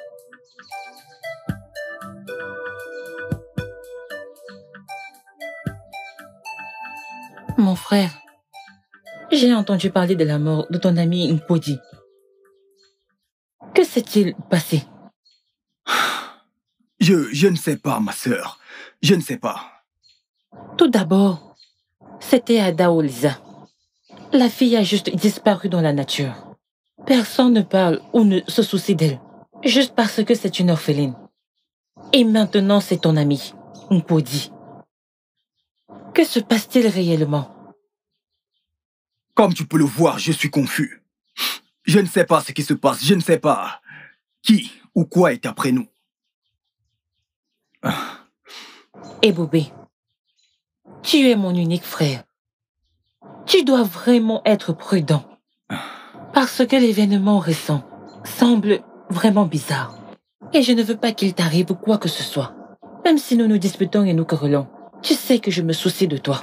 Mon frère, j'ai entendu parler de la mort de ton ami Mpodi. Que s'est-il passé? Je ne sais pas, ma sœur. Je ne sais pas. Tout d'abord, c'était Ada Olisa. La fille a juste disparu dans la nature. Personne ne parle ou ne se soucie d'elle, juste parce que c'est une orpheline. Et maintenant, c'est ton ami, Mpodi. Que se passe-t-il réellement? Comme tu peux le voir, je suis confus. Je ne sais pas ce qui se passe. Je ne sais pas qui ou quoi est après nous. Ebobé, tu es mon unique frère. Tu dois vraiment être prudent. Parce que l'événement récent semble vraiment bizarre. Et je ne veux pas qu'il t'arrive quoi que ce soit. Même si nous nous disputons et nous querellons, tu sais que je me soucie de toi.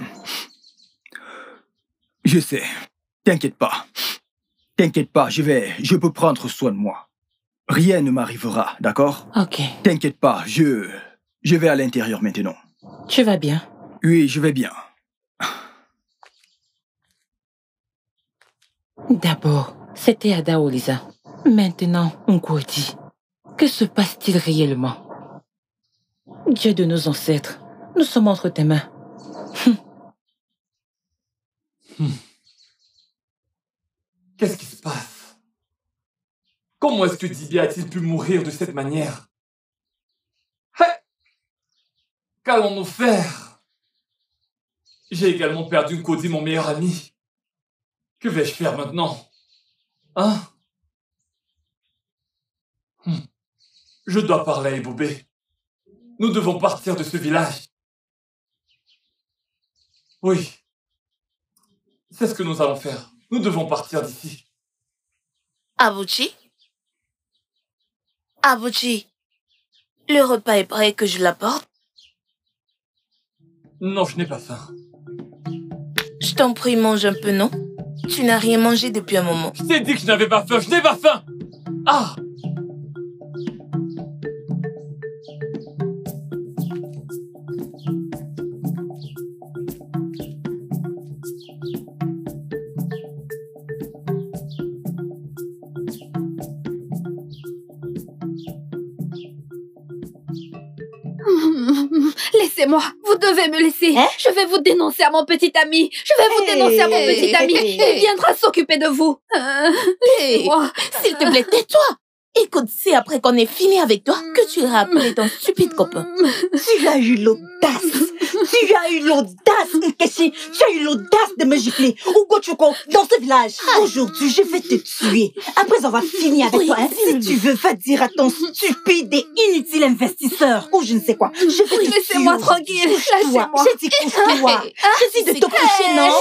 Je sais. T'inquiète pas. T'inquiète pas, je peux prendre soin de moi. Rien ne m'arrivera, d'accord? Ok. T'inquiète pas, je vais à l'intérieur maintenant. Tu vas bien? Oui, je vais bien. D'abord, c'était Ada Olisa. Maintenant, Nkweti. Que se passe-t-il réellement? Dieu de nos ancêtres, nous sommes entre tes mains. Qu'est-ce qui se passe? Comment est-ce que Dibia a-t-il pu mourir de cette manière? Qu'allons-nous faire? J'ai également perdu Nkodi, mon meilleur ami. Que vais-je faire maintenant? Hein? Je dois parler à Ebobé. Nous devons partir de ce village. Oui. C'est ce que nous allons faire. Nous devons partir d'ici. Abouchi? Abouchi, le repas est prêt que je l'apporte? Non, je n'ai pas faim. Je t'en prie, mange un peu, non? Tu n'as rien mangé depuis un moment. Je t'ai dit que je n'avais pas faim, je n'ai pas faim! Ah! Laissez-moi, vous devez me laisser. Je vais vous dénoncer à mon petit ami. Je vais vous dénoncer à mon petit ami. Il viendra s'occuper de vous. Laissez-moi. S'il te plaît, tais-toi. Écoute, c'est après qu'on ait fini avec toi que tu iras appeler ton stupide copain. Tu as eu l'audace. Tu as eu l'audace, Nkechi. Tu as eu l'audace de me gifler. Ugochukwu, dans ce village. Aujourd'hui, je vais te tuer. Après avoir fini avec toi, si tu veux, va dire à ton stupide et inutile investisseur, ou je ne sais quoi. Je vais te tuer. Laissez-moi tranquille. Laissez-moi. J'ai dit couche-toi. Je dis de te coucher, non?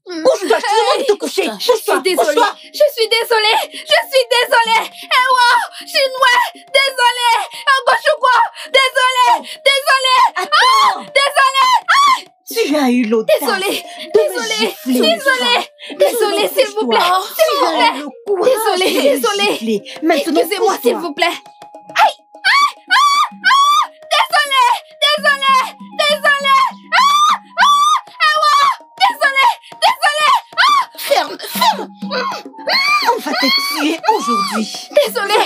Couche-toi, je te demande de te coucher. Je suis désolée. Je suis désolée. Je suis désolée. Ewa, Chinois, désolée. Ngochukwu, désolée. Désolée. Attends. Désolée. Tu as eu l'audace. Désolée. De me gifler. Désolée, s'il vous plaît. S'il vous plaît. Désolée. Maintenant, excusez-moi, s'il vous plaît. Ferme. On va te tuer aujourd'hui. Désolée.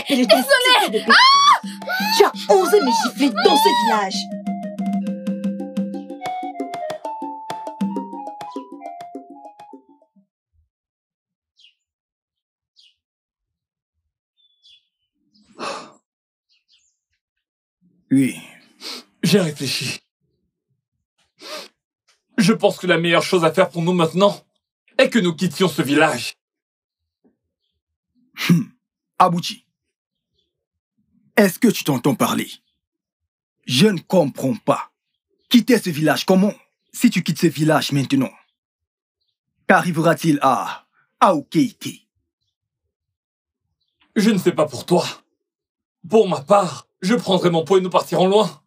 Tu as osé me gifler dans ce village. Oui. J'ai réfléchi. Je pense que la meilleure chose à faire pour nous maintenant est que nous quittions ce village. Abouchi, est-ce que tu t'entends parler? Je ne comprends pas. Quitter ce village, comment? Si tu quittes ce village maintenant, qu'arrivera-t-il à Okeiti? Je ne sais pas pour toi. Pour ma part, je prendrai mon pot et nous partirons loin.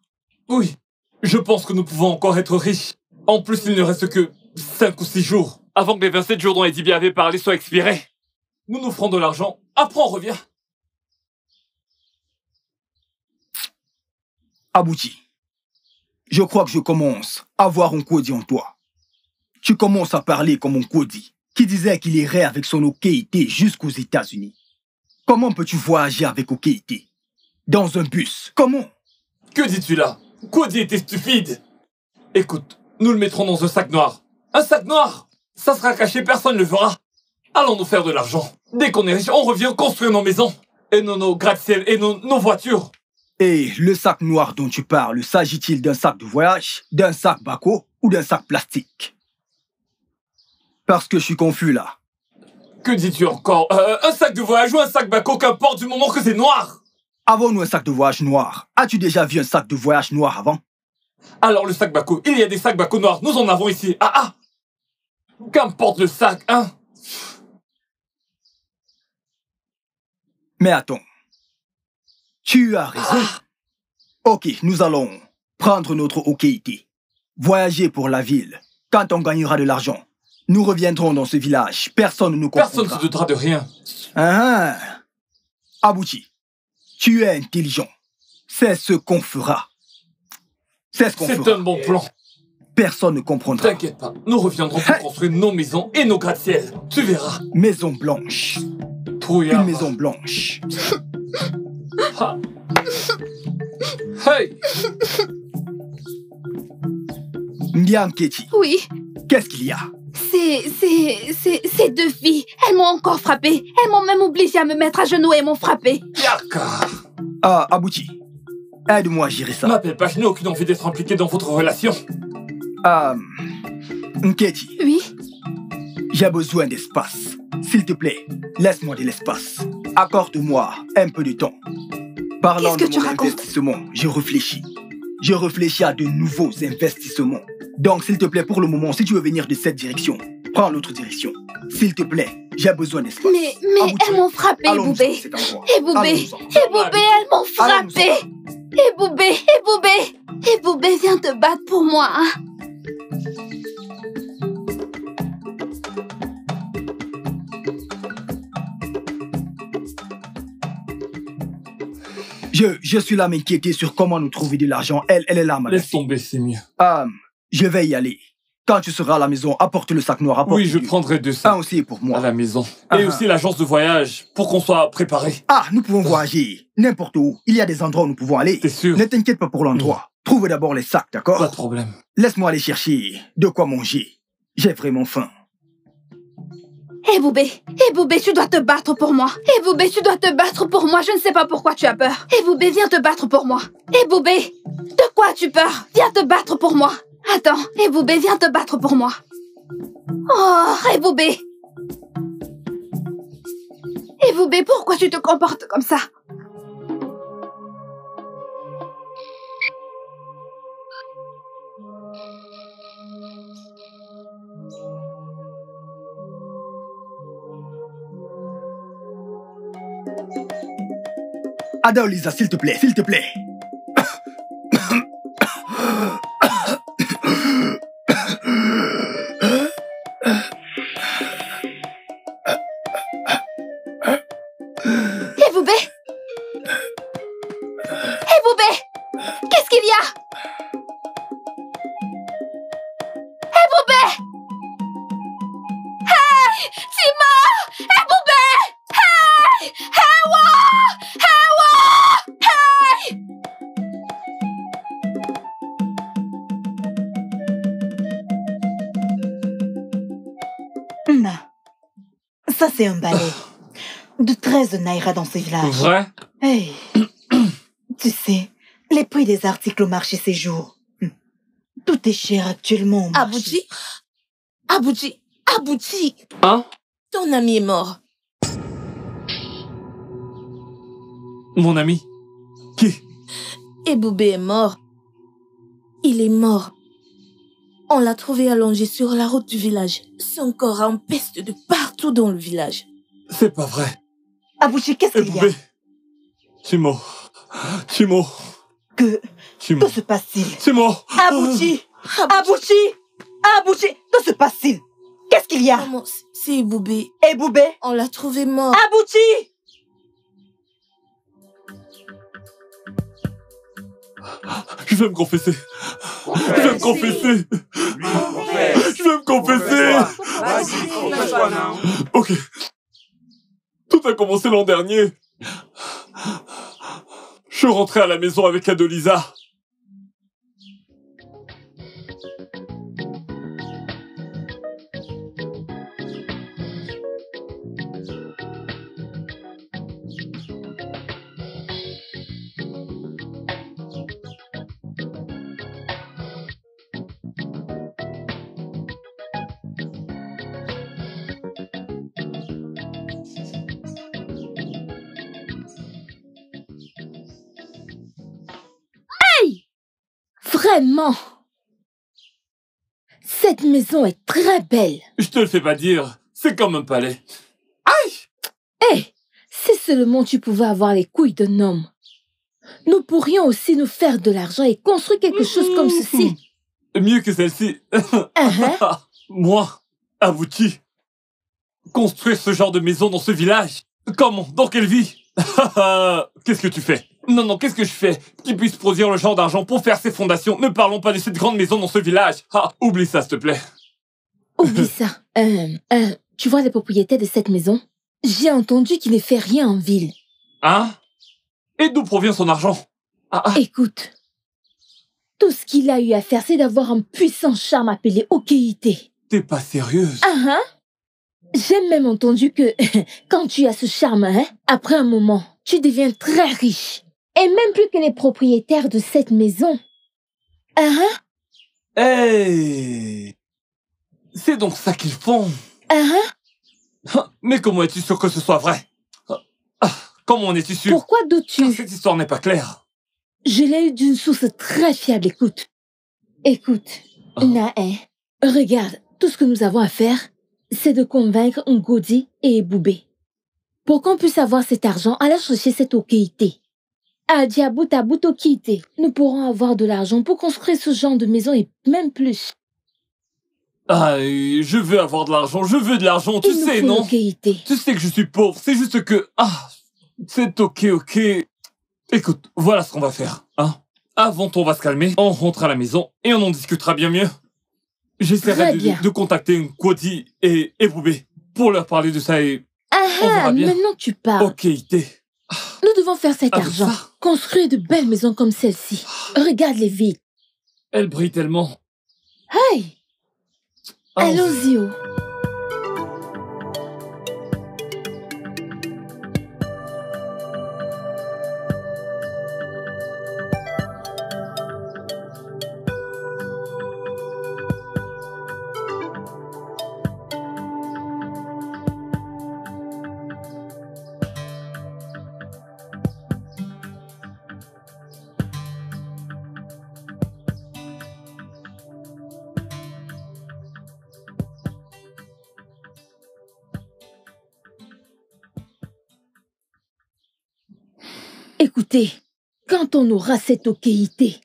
Oui, je pense que nous pouvons encore être riches. En plus, il ne reste que 5 ou 6 jours avant que les 27 jours dont Edibia avait parlé soient expirés. Nous nous ferons de l'argent. Après, on revient. Abouchi, je crois que je commence à voir Nkodi en toi. Tu commences à parler comme Nkodi, qui disait qu'il irait avec son Okeiti jusqu'aux États-Unis. Comment peux-tu voyager avec Okeiti? Dans un bus? Comment? Que dis-tu là? Nkodi était stupide. Écoute, nous le mettrons dans un sac noir. Un sac noir? Ça sera caché, personne ne le verra. Allons nous faire de l'argent. Dès qu'on est riche, on revient construire nos maisons. Et nos gratte-ciel et nos voitures. Et le sac noir dont tu parles, s'agit-il d'un sac de voyage, d'un sac Bako ou d'un sac plastique? Parce que je suis confus là. Que dis-tu encore? Un sac de voyage ou un sac Bako, qu'importe du moment que c'est noir. Avons-nous un sac de voyage noir? As-tu déjà vu un sac de voyage noir avant? Alors le sac Bako, il y a des sacs Bako noirs, nous en avons ici. Ah! Qu'importe le sac, hein? Mais attends. Tu as raison. Ok, nous allons prendre notre OKT. Voyager pour la ville. Quand on gagnera de l'argent, nous reviendrons dans ce village. Personne ne nous comprendra. Personne ne se doutera de rien. Abouti, tu es intelligent. C'est ce qu'on fera. C'est ce qu'on fera. C'est un bon plan. Personne ne comprendra. T'inquiète pas, nous reviendrons pour construire nos maisons et nos gratte-ciels. Tu verras. Maison blanche. Trouillard. Une maison blanche. Ah. Hey! Ndianketi. Oui. Qu'est-ce qu'il y a? Ces deux filles, elles m'ont encore frappée. Elles m'ont même obligée à me mettre à genoux et m'ont frappée. Yaka! Abouti, aide-moi à gérer ça. M'appelle pas, je n'ai aucune envie d'être impliqué dans votre relation. Nketi. Oui? J'ai besoin d'espace. S'il te plaît, laisse-moi de l'espace. Accorde-moi un peu de temps. Parlant de mon investissement, je réfléchis. Je réfléchis à de nouveaux investissements. Donc, s'il te plaît, pour le moment, si tu veux venir de cette direction, prends l'autre direction. S'il te plaît, j'ai besoin d'espace. Mais elles m'ont frappé, Boubé. Boubé, elles m'ont frappé. Boubé, viens te battre pour moi, hein. Je suis là à m'inquiéter sur comment nous trouver de l'argent. Elle est là, madame. Laisse tomber, c'est mieux. Je vais y aller. Quand tu seras à la maison, apporte le sac noir. Oui, je prendrai deux sacs. Un aussi pour moi. À la maison. Et aussi l'agence de voyage, pour qu'on soit préparé. Nous pouvons voyager. N'importe où. Il y a des endroits où nous pouvons aller. T'es sûr? Ne t'inquiète pas pour l'endroit. Trouve d'abord les sacs, d'accord? Pas de problème. Laisse-moi aller chercher de quoi manger. J'ai vraiment faim. Boubé, tu dois te battre pour moi. Boubé, tu dois te battre pour moi. Je ne sais pas pourquoi tu as peur. Boubé, viens te battre pour moi. Boubé, de quoi as-tu peur? Viens te battre pour moi. Attends, Boubé, viens te battre pour moi. Oh, Boubé. Boubé, pourquoi tu te comportes comme ça? Ada Lisa, s'il te plaît, s'il te plaît. Boubé, qu'est-ce qu'il y a? Boubé! Hey! Tima! Boubé! Hey! Hewa! Hewa! Hey! Non. Ça, c'est un balai. De 13 naira dans ce village. Vrai? Hey. Tu sais, les prix des articles au marché ces jours. Tout est cher actuellement au marché. Abouti. Hein? Ton ami est mort. Mon ami? Qui? Boubé est mort. Il est mort. On l'a trouvé allongé sur la route du village. Son corps empeste de partout dans le village. C'est pas vrai. Abouchi, qu'est-ce qu'il y a? Tu es mort. Que se passe-t-il? C'est mort. Abouchi, que se passe-t-il? Qu'est-ce qu'il y a? Maman, c'est Boubé. Boubé? On l'a trouvé mort. Abouchi! Je vais me confesser. Je vais me confesser. Ok. Tout a commencé l'an dernier. Je rentrais à la maison avec Adolisa. Vraiment. Cette maison est très belle. Je te le fais pas dire, c'est comme un palais. Aïe! Hé, si seulement tu pouvais avoir les couilles d'un homme. Nous pourrions aussi nous faire de l'argent et construire quelque chose comme ceci. Mieux que celle-ci. Moi, abouti. Construire ce genre de maison dans ce village. Comment? Dans quelle vie? Qu'est-ce que tu fais? Non, qu'est-ce que je fais? Qui puisse produire le genre d'argent pour faire ces fondations? Ne parlons pas de cette grande maison dans ce village. Oublie ça, s'il te plaît. Oublie ça. Tu vois les propriétaires de cette maison? J'ai entendu qu'il ne fait rien en ville. Hein? Et d'où provient son argent? Écoute, tout ce qu'il a eu à faire, c'est d'avoir un puissant charme appelé Okeïté. T'es pas sérieuse? J'ai même entendu que quand tu as ce charme, après un moment, tu deviens très riche. Et même plus que les propriétaires de cette maison. Hey! C'est donc ça qu'ils font? Mais comment es-tu sûr que ce soit vrai? Comment en es-tu sûr? Pourquoi doutes-tu? Cette histoire n'est pas claire. Je l'ai eu d'une source très fiable, Écoute, Naé, regarde, tout ce que nous avons à faire, c'est de convaincre Ngodi et Eboubé. Pour qu'on puisse avoir cet argent, allons chercher cette Okeïté. À Diaboutabout Okeïté, nous pourrons avoir de l'argent pour construire ce genre de maison et même plus. Je veux avoir de l'argent, tu sais, non? Tu sais que je suis pauvre, c'est juste que... c'est ok. Écoute, voilà ce qu'on va faire, Avant, on va se calmer, on rentre à la maison et on en discutera bien mieux. J'essaierai de contacter Ngodi et Eboubé pour leur parler de ça et... on verra bien. Maintenant tu parles. Okeïté. Nous devons faire cet argent. Construire de belles maisons comme celle-ci. Regarde-les vite. Elle brille tellement. Hey! Allons-y. Écoutez, quand on aura cette Okeïté,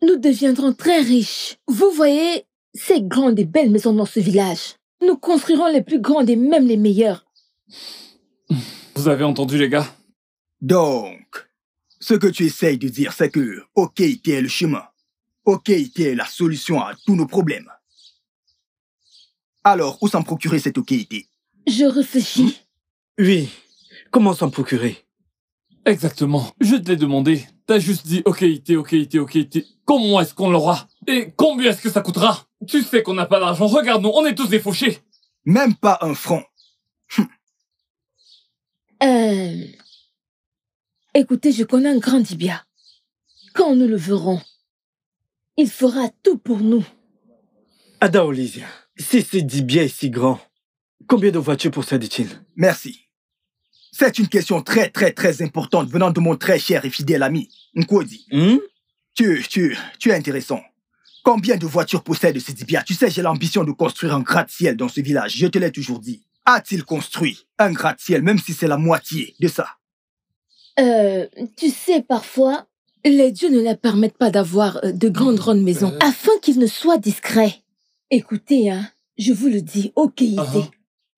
nous deviendrons très riches. Vous voyez ces grandes et belles maisons dans ce village. Nous construirons les plus grandes et même les meilleures. Vous avez entendu, les gars? Donc, ce que tu essayes de dire, c'est que Okeïté est le chemin. Okeïté est la solution à tous nos problèmes. Alors, où s'en procurer cette Okeïté? Je réfléchis. Oui, comment s'en procurer? Exactement, je te l'ai demandé. T'as juste dit Okeïté. Comment est-ce qu'on l'aura? Et combien est-ce que ça coûtera? Tu sais qu'on n'a pas d'argent, regarde-nous, on est tous des fauchés. Même pas un franc. Écoutez, je connais un grand Dibia. Quand nous le verrons, il fera tout pour nous. Ada Olivia, si ce Dibia est si grand, combien de voitures possède-t-il? Merci. C'est une question très importante venant de mon très cher et fidèle ami, Nkwodi. Tu es intéressant. Combien de voitures possède ce Dibia? Tu sais, j'ai l'ambition de construire un gratte-ciel dans ce village. Je te l'ai toujours dit. A-t-il construit un gratte-ciel, même si c'est la moitié de ça? Tu sais, parfois, les dieux ne leur permettent pas d'avoir de grandes maisons, afin qu'ils ne soient discrets. Écoutez, je vous le dis, Okeïté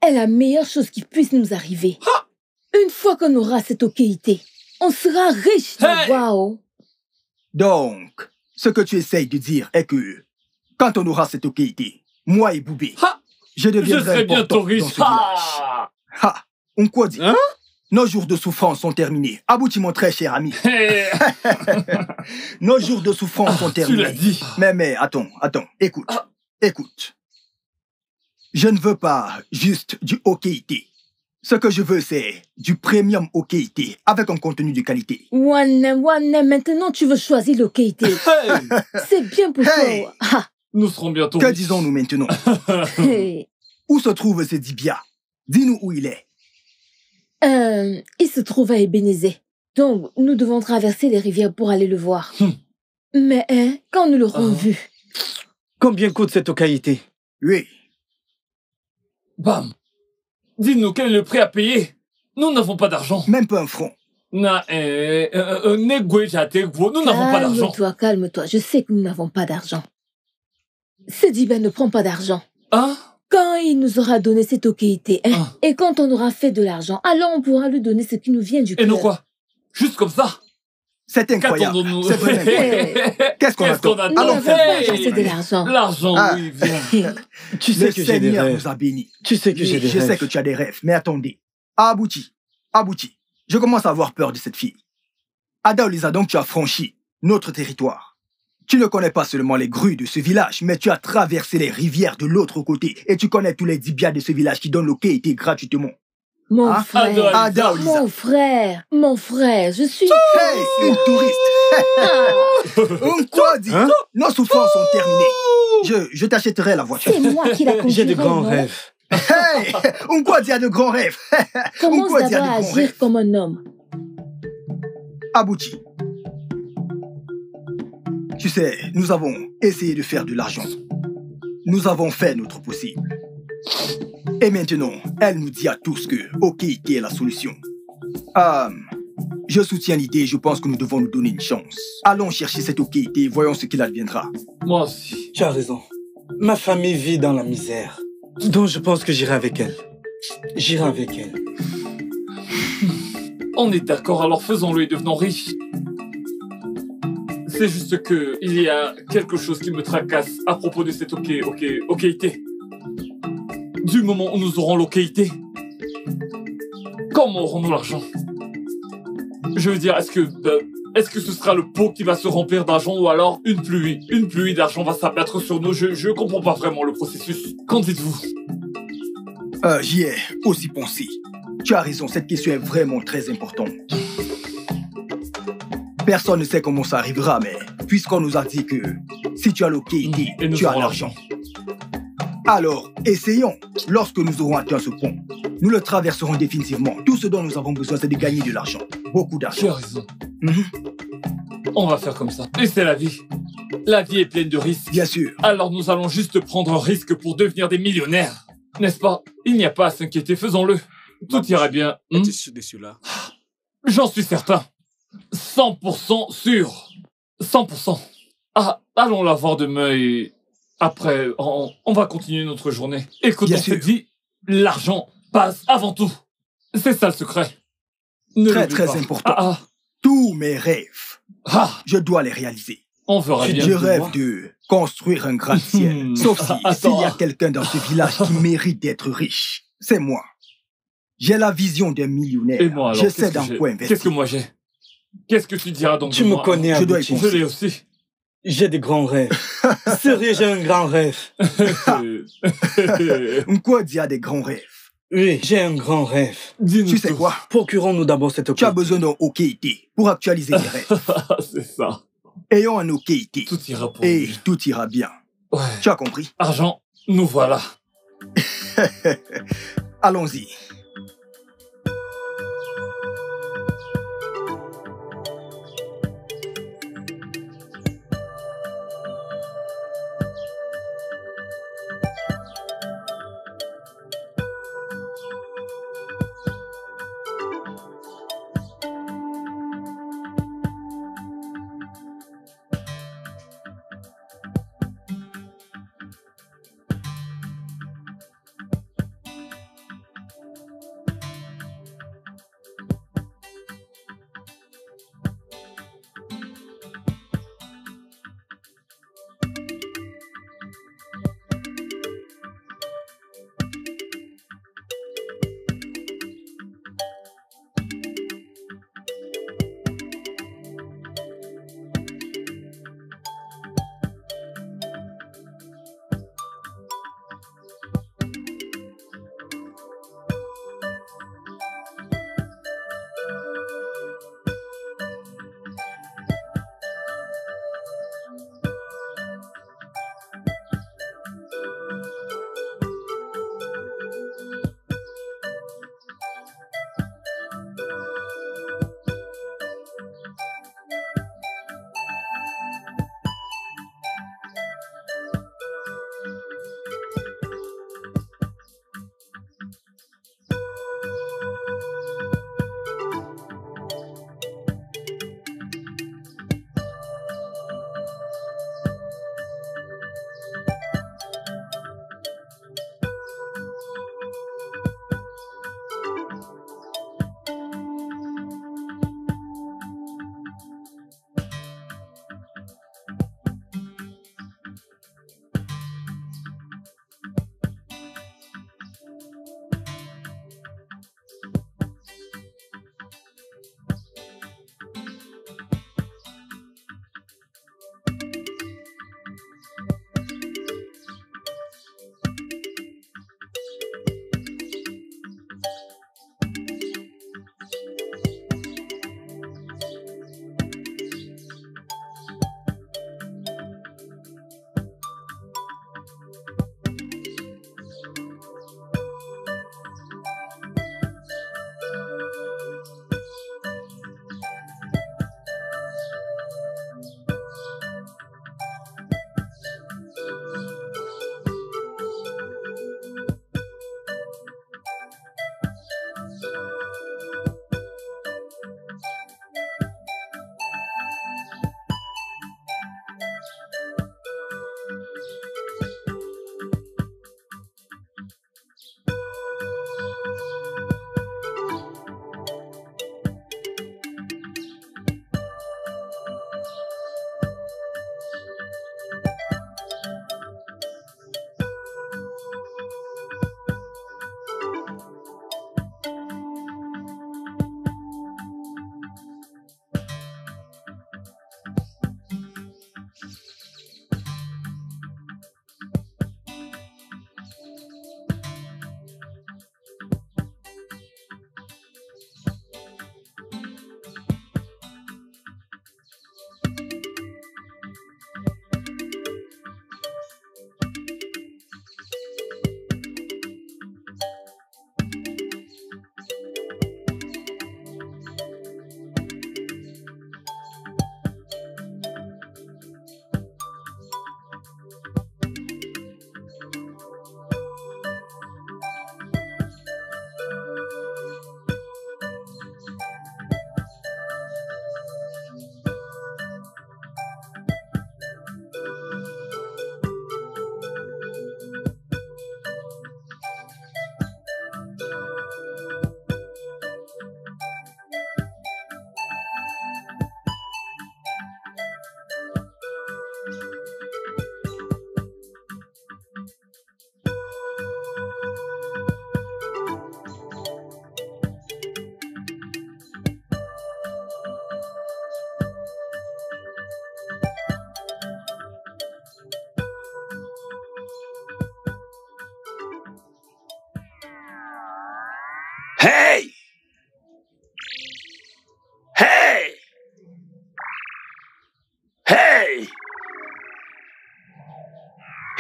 est la meilleure chose qui puisse nous arriver. Une fois qu'on aura cette Okeïté, on sera riche. Waouh. Donc, ce que tu essayes de dire est que, quand on aura cette Okeïté, moi et Boubé, je deviendrai important dans ce village. Nkwodi, nos jours de souffrance sont terminés. Abouti, mon très cher ami. Nos jours de souffrance sont terminés. Tu l'as dit. Mais attends, écoute. Je ne veux pas juste du Okeïté. Ce que je veux, c'est du premium Okeïté avec un contenu de qualité. Wana, maintenant tu veux choisir l'Okeïté. C'est bien pour toi. Nous serons bientôt. Que disons-nous maintenant? Où se trouve ce Dibia? Dis-nous où il est. Il se trouve à Ebenezer. Donc, nous devons traverser les rivières pour aller le voir. Mais quand nous l'aurons vu. Combien coûte cette Okaïté? Oui. Bam. Dis-nous quel est le prix à payer. Nous n'avons pas d'argent. Même pas un franc. Nous n'avons pas d'argent. Calme-toi. Je sais que nous n'avons pas d'argent. Sediba ne prend pas d'argent. Hein? Quand il nous aura donné cette Okaïté, et quand on aura fait de l'argent, alors on pourra lui donner ce qui nous vient du cœur. Et non quoi? Juste comme ça? C'est incroyable. C'est vraiment incroyable. Qu'est-ce qu'on attend? Allons faire. C'est de l'argent. L'argent, oui, bien. Tu sais que j'ai des rêves. Nous a bénis. Tu sais que j'ai des rêves. Je sais que tu as des rêves, mais attendez. Abouti. Je commence à avoir peur de cette fille. Adaoliza, donc tu as franchi notre territoire. Tu ne connais pas seulement les grues de ce village, mais tu as traversé les rivières de l'autre côté et tu connais tous les dibias de ce village qui donnent l'Okéité gratuitement. Mon frère, Adaoliza. mon frère, je suis... Hey, une touriste. Quoi dit? Nos souffrances sont terminées. Je t'achèterai la voiture. C'est moi qui la conduirai. J'ai de grands rêves. Hey, Unkwadi a de grands rêves. Commence d'abord à agir comme un homme. Abouti. Tu sais, nous avons essayé de faire de l'argent. Nous avons fait notre possible. Et maintenant, elle nous dit à tous que Okaïté est la solution. Je soutiens l'idée et je pense que nous devons nous donner une chance. Allons chercher cette Okaïté et voyons ce qu'il adviendra. Moi aussi. Tu as raison. Ma famille vit dans la misère. Donc je pense que j'irai avec elle. J'irai avec elle. On est d'accord, alors faisons-le et devenons riches. C'est juste que il y a quelque chose qui me tracasse à propos de cette Okaïté. Du moment où nous aurons l'Okéité, comment aurons-nous l'argent? Je veux dire, est-ce que ce sera le pot qui va se remplir d'argent ou alors une pluie d'argent va s'abattre sur nous? Je comprends pas vraiment le processus. Qu'en dites-vous? J'y ai aussi pensé. Tu as raison, cette question est vraiment très importante. Personne ne sait comment ça arrivera, mais puisqu'on nous a dit que si tu as l'Okéité, tu as l'argent. Alors, essayons. Lorsque nous aurons atteint ce pont, nous le traverserons définitivement. Tout ce dont nous avons besoin, c'est de gagner de l'argent. Beaucoup d'argent. Tu as raison. On va faire comme ça. Et c'est la vie. La vie est pleine de risques. Bien sûr. Alors nous allons juste prendre un risque pour devenir des millionnaires. N'est-ce pas? Il n'y a pas à s'inquiéter, faisons-le. Tout ira bien. Es-tu sûr de cela? J'en suis certain. 100% sûr. 100%. Allons la voir demain et... Après, on va continuer notre journée. Écoute, on s'est dit, l'argent passe avant tout. C'est ça le secret. Très important. Tous mes rêves, je dois les réaliser. On verra bien. Je rêve de construire un gratte-ciel. Sauf s'il y a quelqu'un dans ce village qui mérite d'être riche. C'est moi. J'ai la vision d'un millionnaire. Et moi, alors, je sais dans quoi investir. Qu'est-ce que moi j'ai? Qu'est-ce que tu diras donc? Tu me connais, je dois y penser. penser. Je l'ai aussi. J'ai des grands rêves. Sérieux, j'ai un grand rêve. Nkwadi a des grands rêves. Oui, j'ai un grand rêve. Tu sais quoi? Procurons-nous d'abord cette Okaïté. Tu as besoin d'un Okaïté pour actualiser tes rêves. C'est ça. Ayons un Okaïté. Tout ira pour Et lui. tout ira bien. Ouais. Tu as compris? Argent, nous voilà. Allons-y.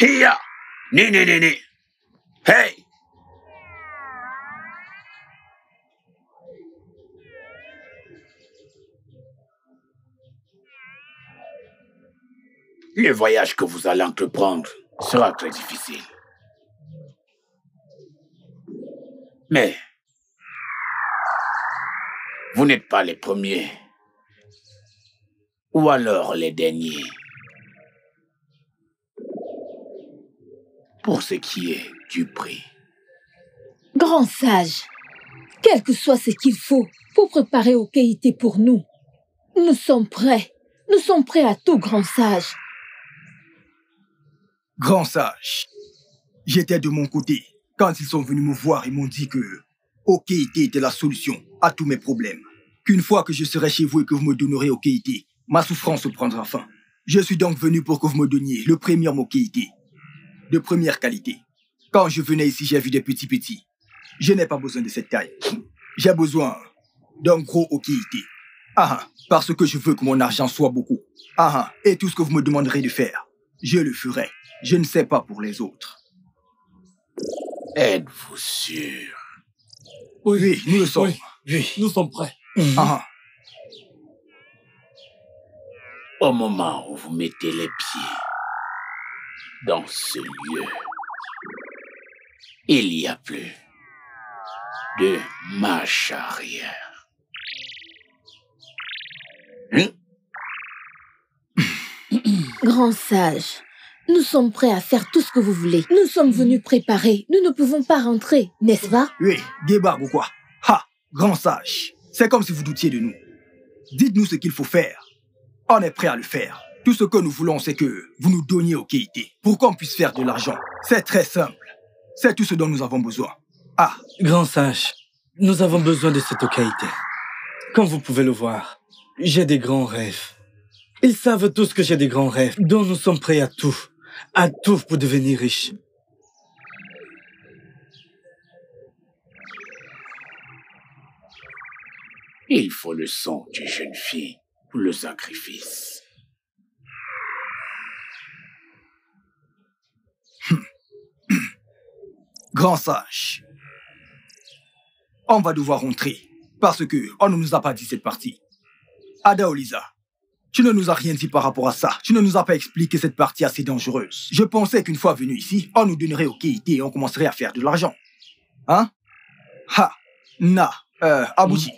Hiya! Ni. Hey! Le voyage que vous allez entreprendre sera très difficile. Mais vous n'êtes pas les premiers. Ou alors les derniers. Pour ce qui est du prix. Grand sage, quel que soit ce qu'il faut pour préparer Okeïté pour nous, nous sommes prêts. Nous sommes prêts à tout, grand sage. Grand sage, j'étais de mon côté quand ils sont venus me voir et m'ont dit que Okeïté était la solution à tous mes problèmes. Qu'une fois que je serai chez vous et que vous me donnerez Okeïté, ma souffrance prendra fin. Je suis donc venu pour que vous me donniez le premium Okeïté, de première qualité. Quand je venais ici, j'ai vu des petits. Je n'ai pas besoin de cette taille. J'ai besoin d'un gros Okeïté. Parce que je veux que mon argent soit beaucoup. Et tout ce que vous me demanderez de faire, je le ferai. Je ne sais pas pour les autres. Êtes-vous sûr? Oui, nous le sommes. Oui, nous sommes prêts. Au moment où vous mettez les pieds dans ce lieu, il n'y a plus de marche arrière. Grand sage, nous sommes prêts à faire tout ce que vous voulez. Nous sommes venus préparer. Nous ne pouvons pas rentrer, n'est-ce pas? Oui, débarque ou quoi? Grand sage, c'est comme si vous doutiez de nous. Dites-nous ce qu'il faut faire. On est prêt à le faire. Tout ce que nous voulons, c'est que vous nous donniez Okeïté pour qu'on puisse faire de l'argent. C'est très simple. C'est tout ce dont nous avons besoin. Grand sage, nous avons besoin de cette Okeïté. Comme vous pouvez le voir, j'ai des grands rêves. Ils savent tous que j'ai des grands rêves, dont nous sommes prêts à tout pour devenir riches. Il faut le sang d'une jeune fille pour le sacrifice. Grand sage, on va devoir rentrer parce que on ne nous a pas dit cette partie. Adaolisa, tu ne nous as rien dit par rapport à ça. Tu ne nous as pas expliqué cette partie assez dangereuse. Je pensais qu'une fois venu ici, on nous donnerait Okeïté et on commencerait à faire de l'argent. Abouti.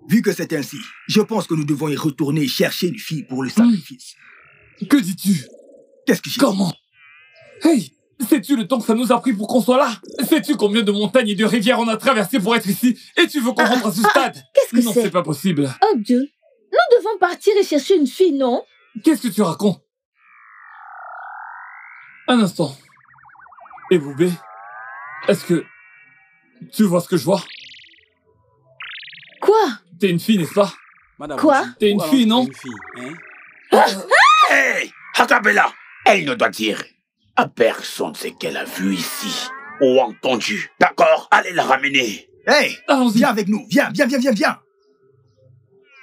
Vu que c'est ainsi, je pense que nous devons y retourner chercher une fille pour le sacrifice. Que dis-tu? Qu'est-ce que j'ai dit? Comment? Hey, sais-tu le temps que ça nous a pris pour qu'on soit là? Sais-tu combien de montagnes et de rivières on a traversé pour être ici? Et tu veux qu'on rentre à ce stade? Qu'est-ce que Non, c'est? c'est pas possible. Oh Dieu, nous devons partir et chercher une fille, non? Qu'est-ce que tu racontes? Un instant. Et Boubé, est-ce que tu vois ce que je vois? Quoi? T'es une fille, n'est-ce pas? Quoi? T'es une fille, non? Hey! Hakabela! Elle ne doit dire à personne ce qu'elle a vu ici ou entendu. D'accord? Allez la ramener. Hey! Allons-y. Viens avec nous. Viens.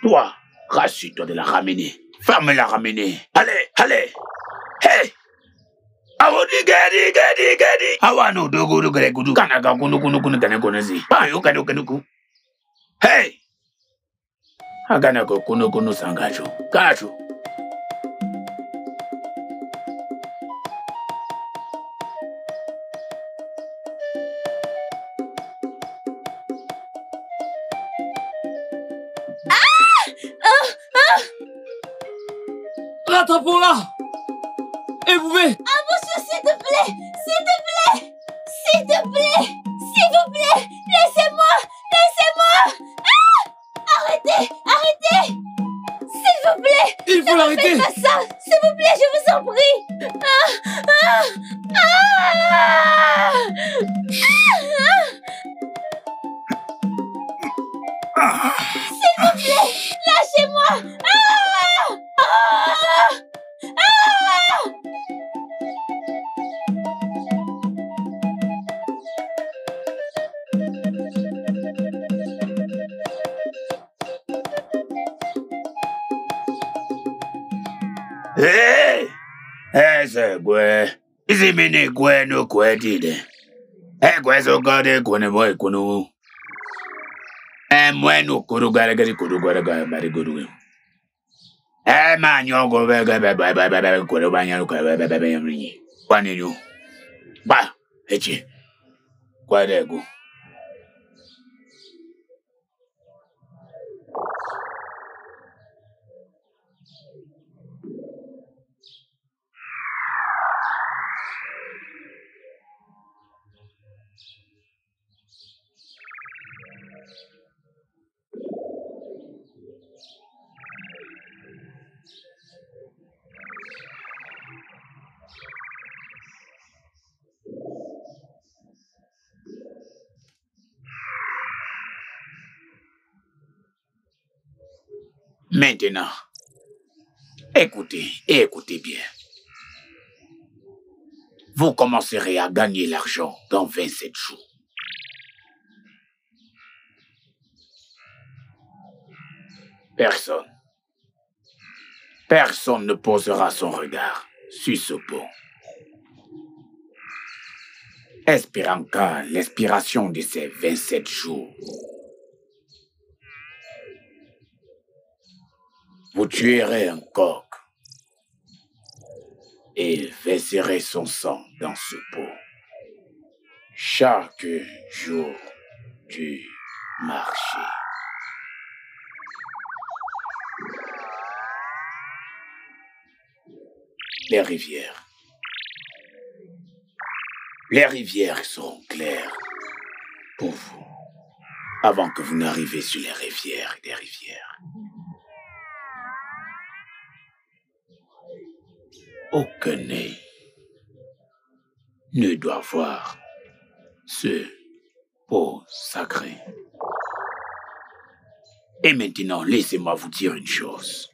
Toi, rassure-toi de la ramener. Femme la ramener. Allez. Hey! Gedi. Awano dogo gudu. Kanaga kunu kanagonazi. Ayo kanuku. Hey! Aganako kunu sangacho. Kacho. Rattrapons-la! Et Boubé! Monsieur, s'il te plaît! Laissez-moi! Arrêtez! S'il vous plaît! Il faut l'arrêter! Faites pas ça! S'il vous plaît, je vous en prie! S'il vous plaît! Lâchez-moi! Hey! C'est quoi? Izimini kwenu kwetide. Kwezo kade kwene boy kunu. Mwenu kuru gara bari guru. Manyogo bebe kuru banyaru bebe yamrini. Kwaninyu. Ba, echi. Kwadegu. Maintenant, écoutez bien. Vous commencerez à gagner l'argent dans 27 jours. Personne ne posera son regard sur ce pont. Espérant qu'à l'expiration de ces 27 jours, vous tuerez un coq et verserez son sang dans ce pot chaque jour du marché. Les rivières seront claires pour vous avant que vous n'arriviez sur les rivières des rivières. Aucun œil ne doit voir ce pot sacré. Et maintenant, laissez-moi vous dire une chose.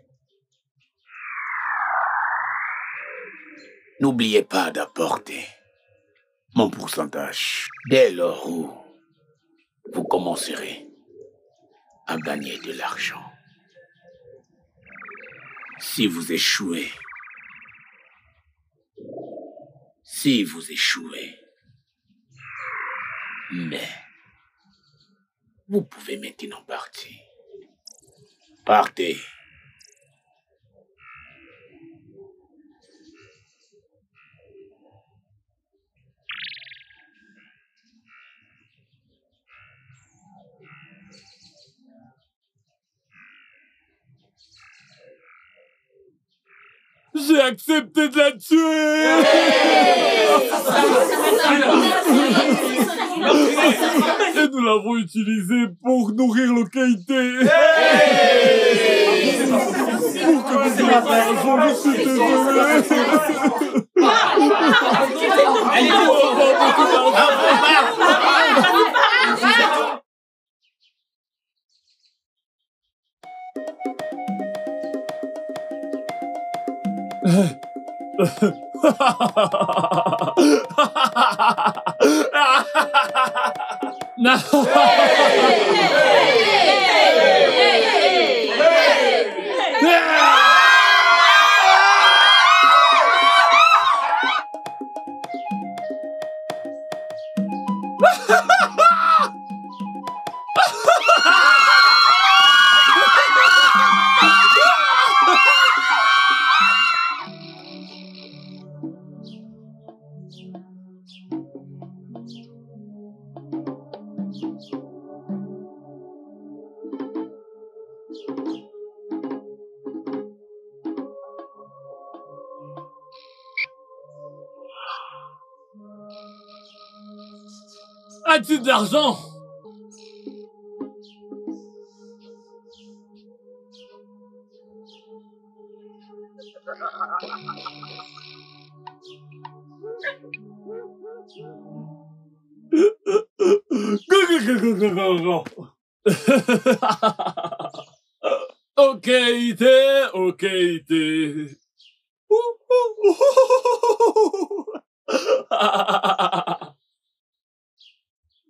N'oubliez pas d'apporter mon pourcentage dès lors où vous commencerez à gagner de l'argent. Si vous échouez, mais vous pouvez maintenant partir. Partez. J'ai accepté de la tuer. Et nous l'avons utilisée pour nourrir l'Okaité. Pour que nous ayons l'argent, je suis désolé. As-tu de l'argent? Okaité.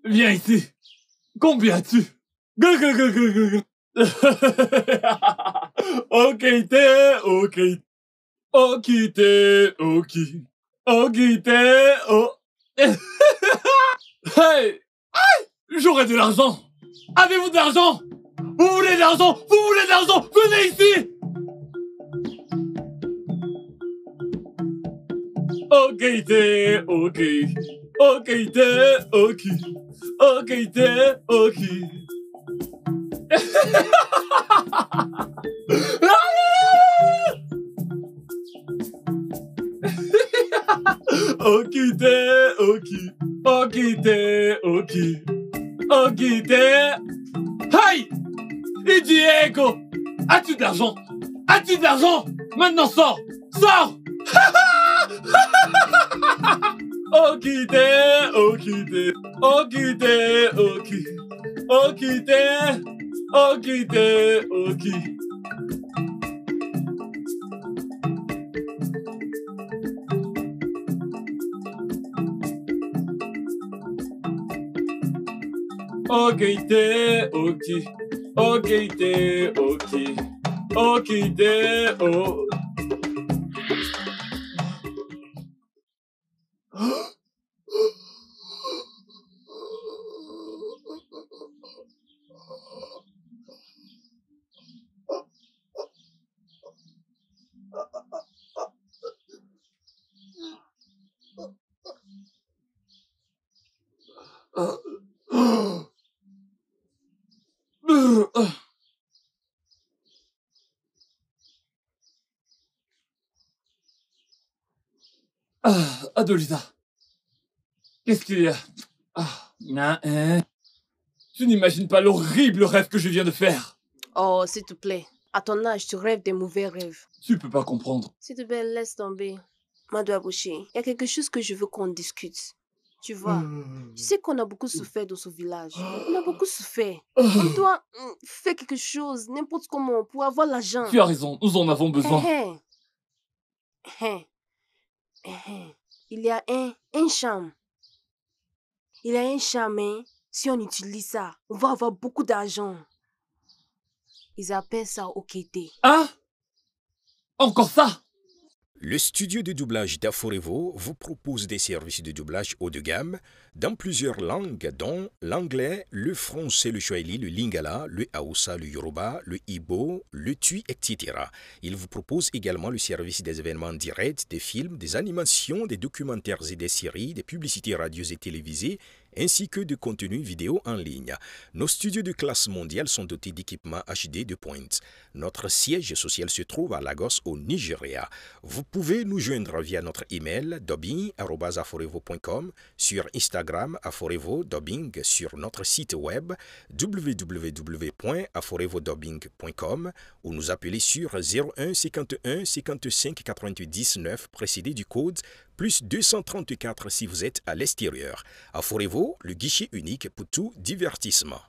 Viens ici. Combien as-tu? Okaité. Okite, oh. Hey! J'aurai de l'argent! Avez-vous de l'argent? Vous voulez de l'argent? Vous voulez de l'argent? Venez ici! Okite, ok. Okite, ok. Okite, ok. Okite, ok. Okite, ok. Okite. Hey! Et Diego! As-tu de l'argent? As-tu de l'argent? Maintenant sors! Sors! Okite, okite. Okite, ok. Okite. Okite, ok. Okite, ok. Okite, ok. Okite, oh. Adolisa, qu'est-ce qu'il y a? Tu n'imagines pas l'horrible rêve que je viens de faire. Oh, s'il te plaît. À ton âge, tu rêves des mauvais rêves. Tu peux pas comprendre. S'il te plaît, laisse tomber. Madouabouchi, il y a quelque chose que je veux qu'on discute. Tu vois, tu sais qu'on a beaucoup souffert dans ce village. On a beaucoup souffert. On doit faire quelque chose, n'importe comment, pour avoir l'argent. Tu as raison, nous en avons besoin. Il y a un charme. Il y a un charme, hein. Si on utilise ça, on va avoir beaucoup d'argent. Ils appellent ça Okite. Hein? Encore ça? Le studio de doublage d'Aforevo vous propose des services de doublage haut de gamme dans plusieurs langues, dont l'anglais, le français, le swahili, le lingala, le haoussa, le yoruba, le ibo, le tui, etc. Il vous propose également le service des événements directs, des films, des animations, des documentaires et des séries, des publicités radios et télévisées, ainsi que de contenus vidéo en ligne. Nos studios de classe mondiale sont dotés d'équipements HD de pointe. Notre siège social se trouve à Lagos, au Nigeria. Vous pouvez nous joindre via notre email dubbing@aforevo.com, sur Instagram Aforevo Dubbing, sur notre site web www.aforevodubbing.com ou nous appeler sur 01 51 55 99 précédé du code plus 234 si vous êtes à l'extérieur. Aforevo, le guichet unique pour tout divertissement.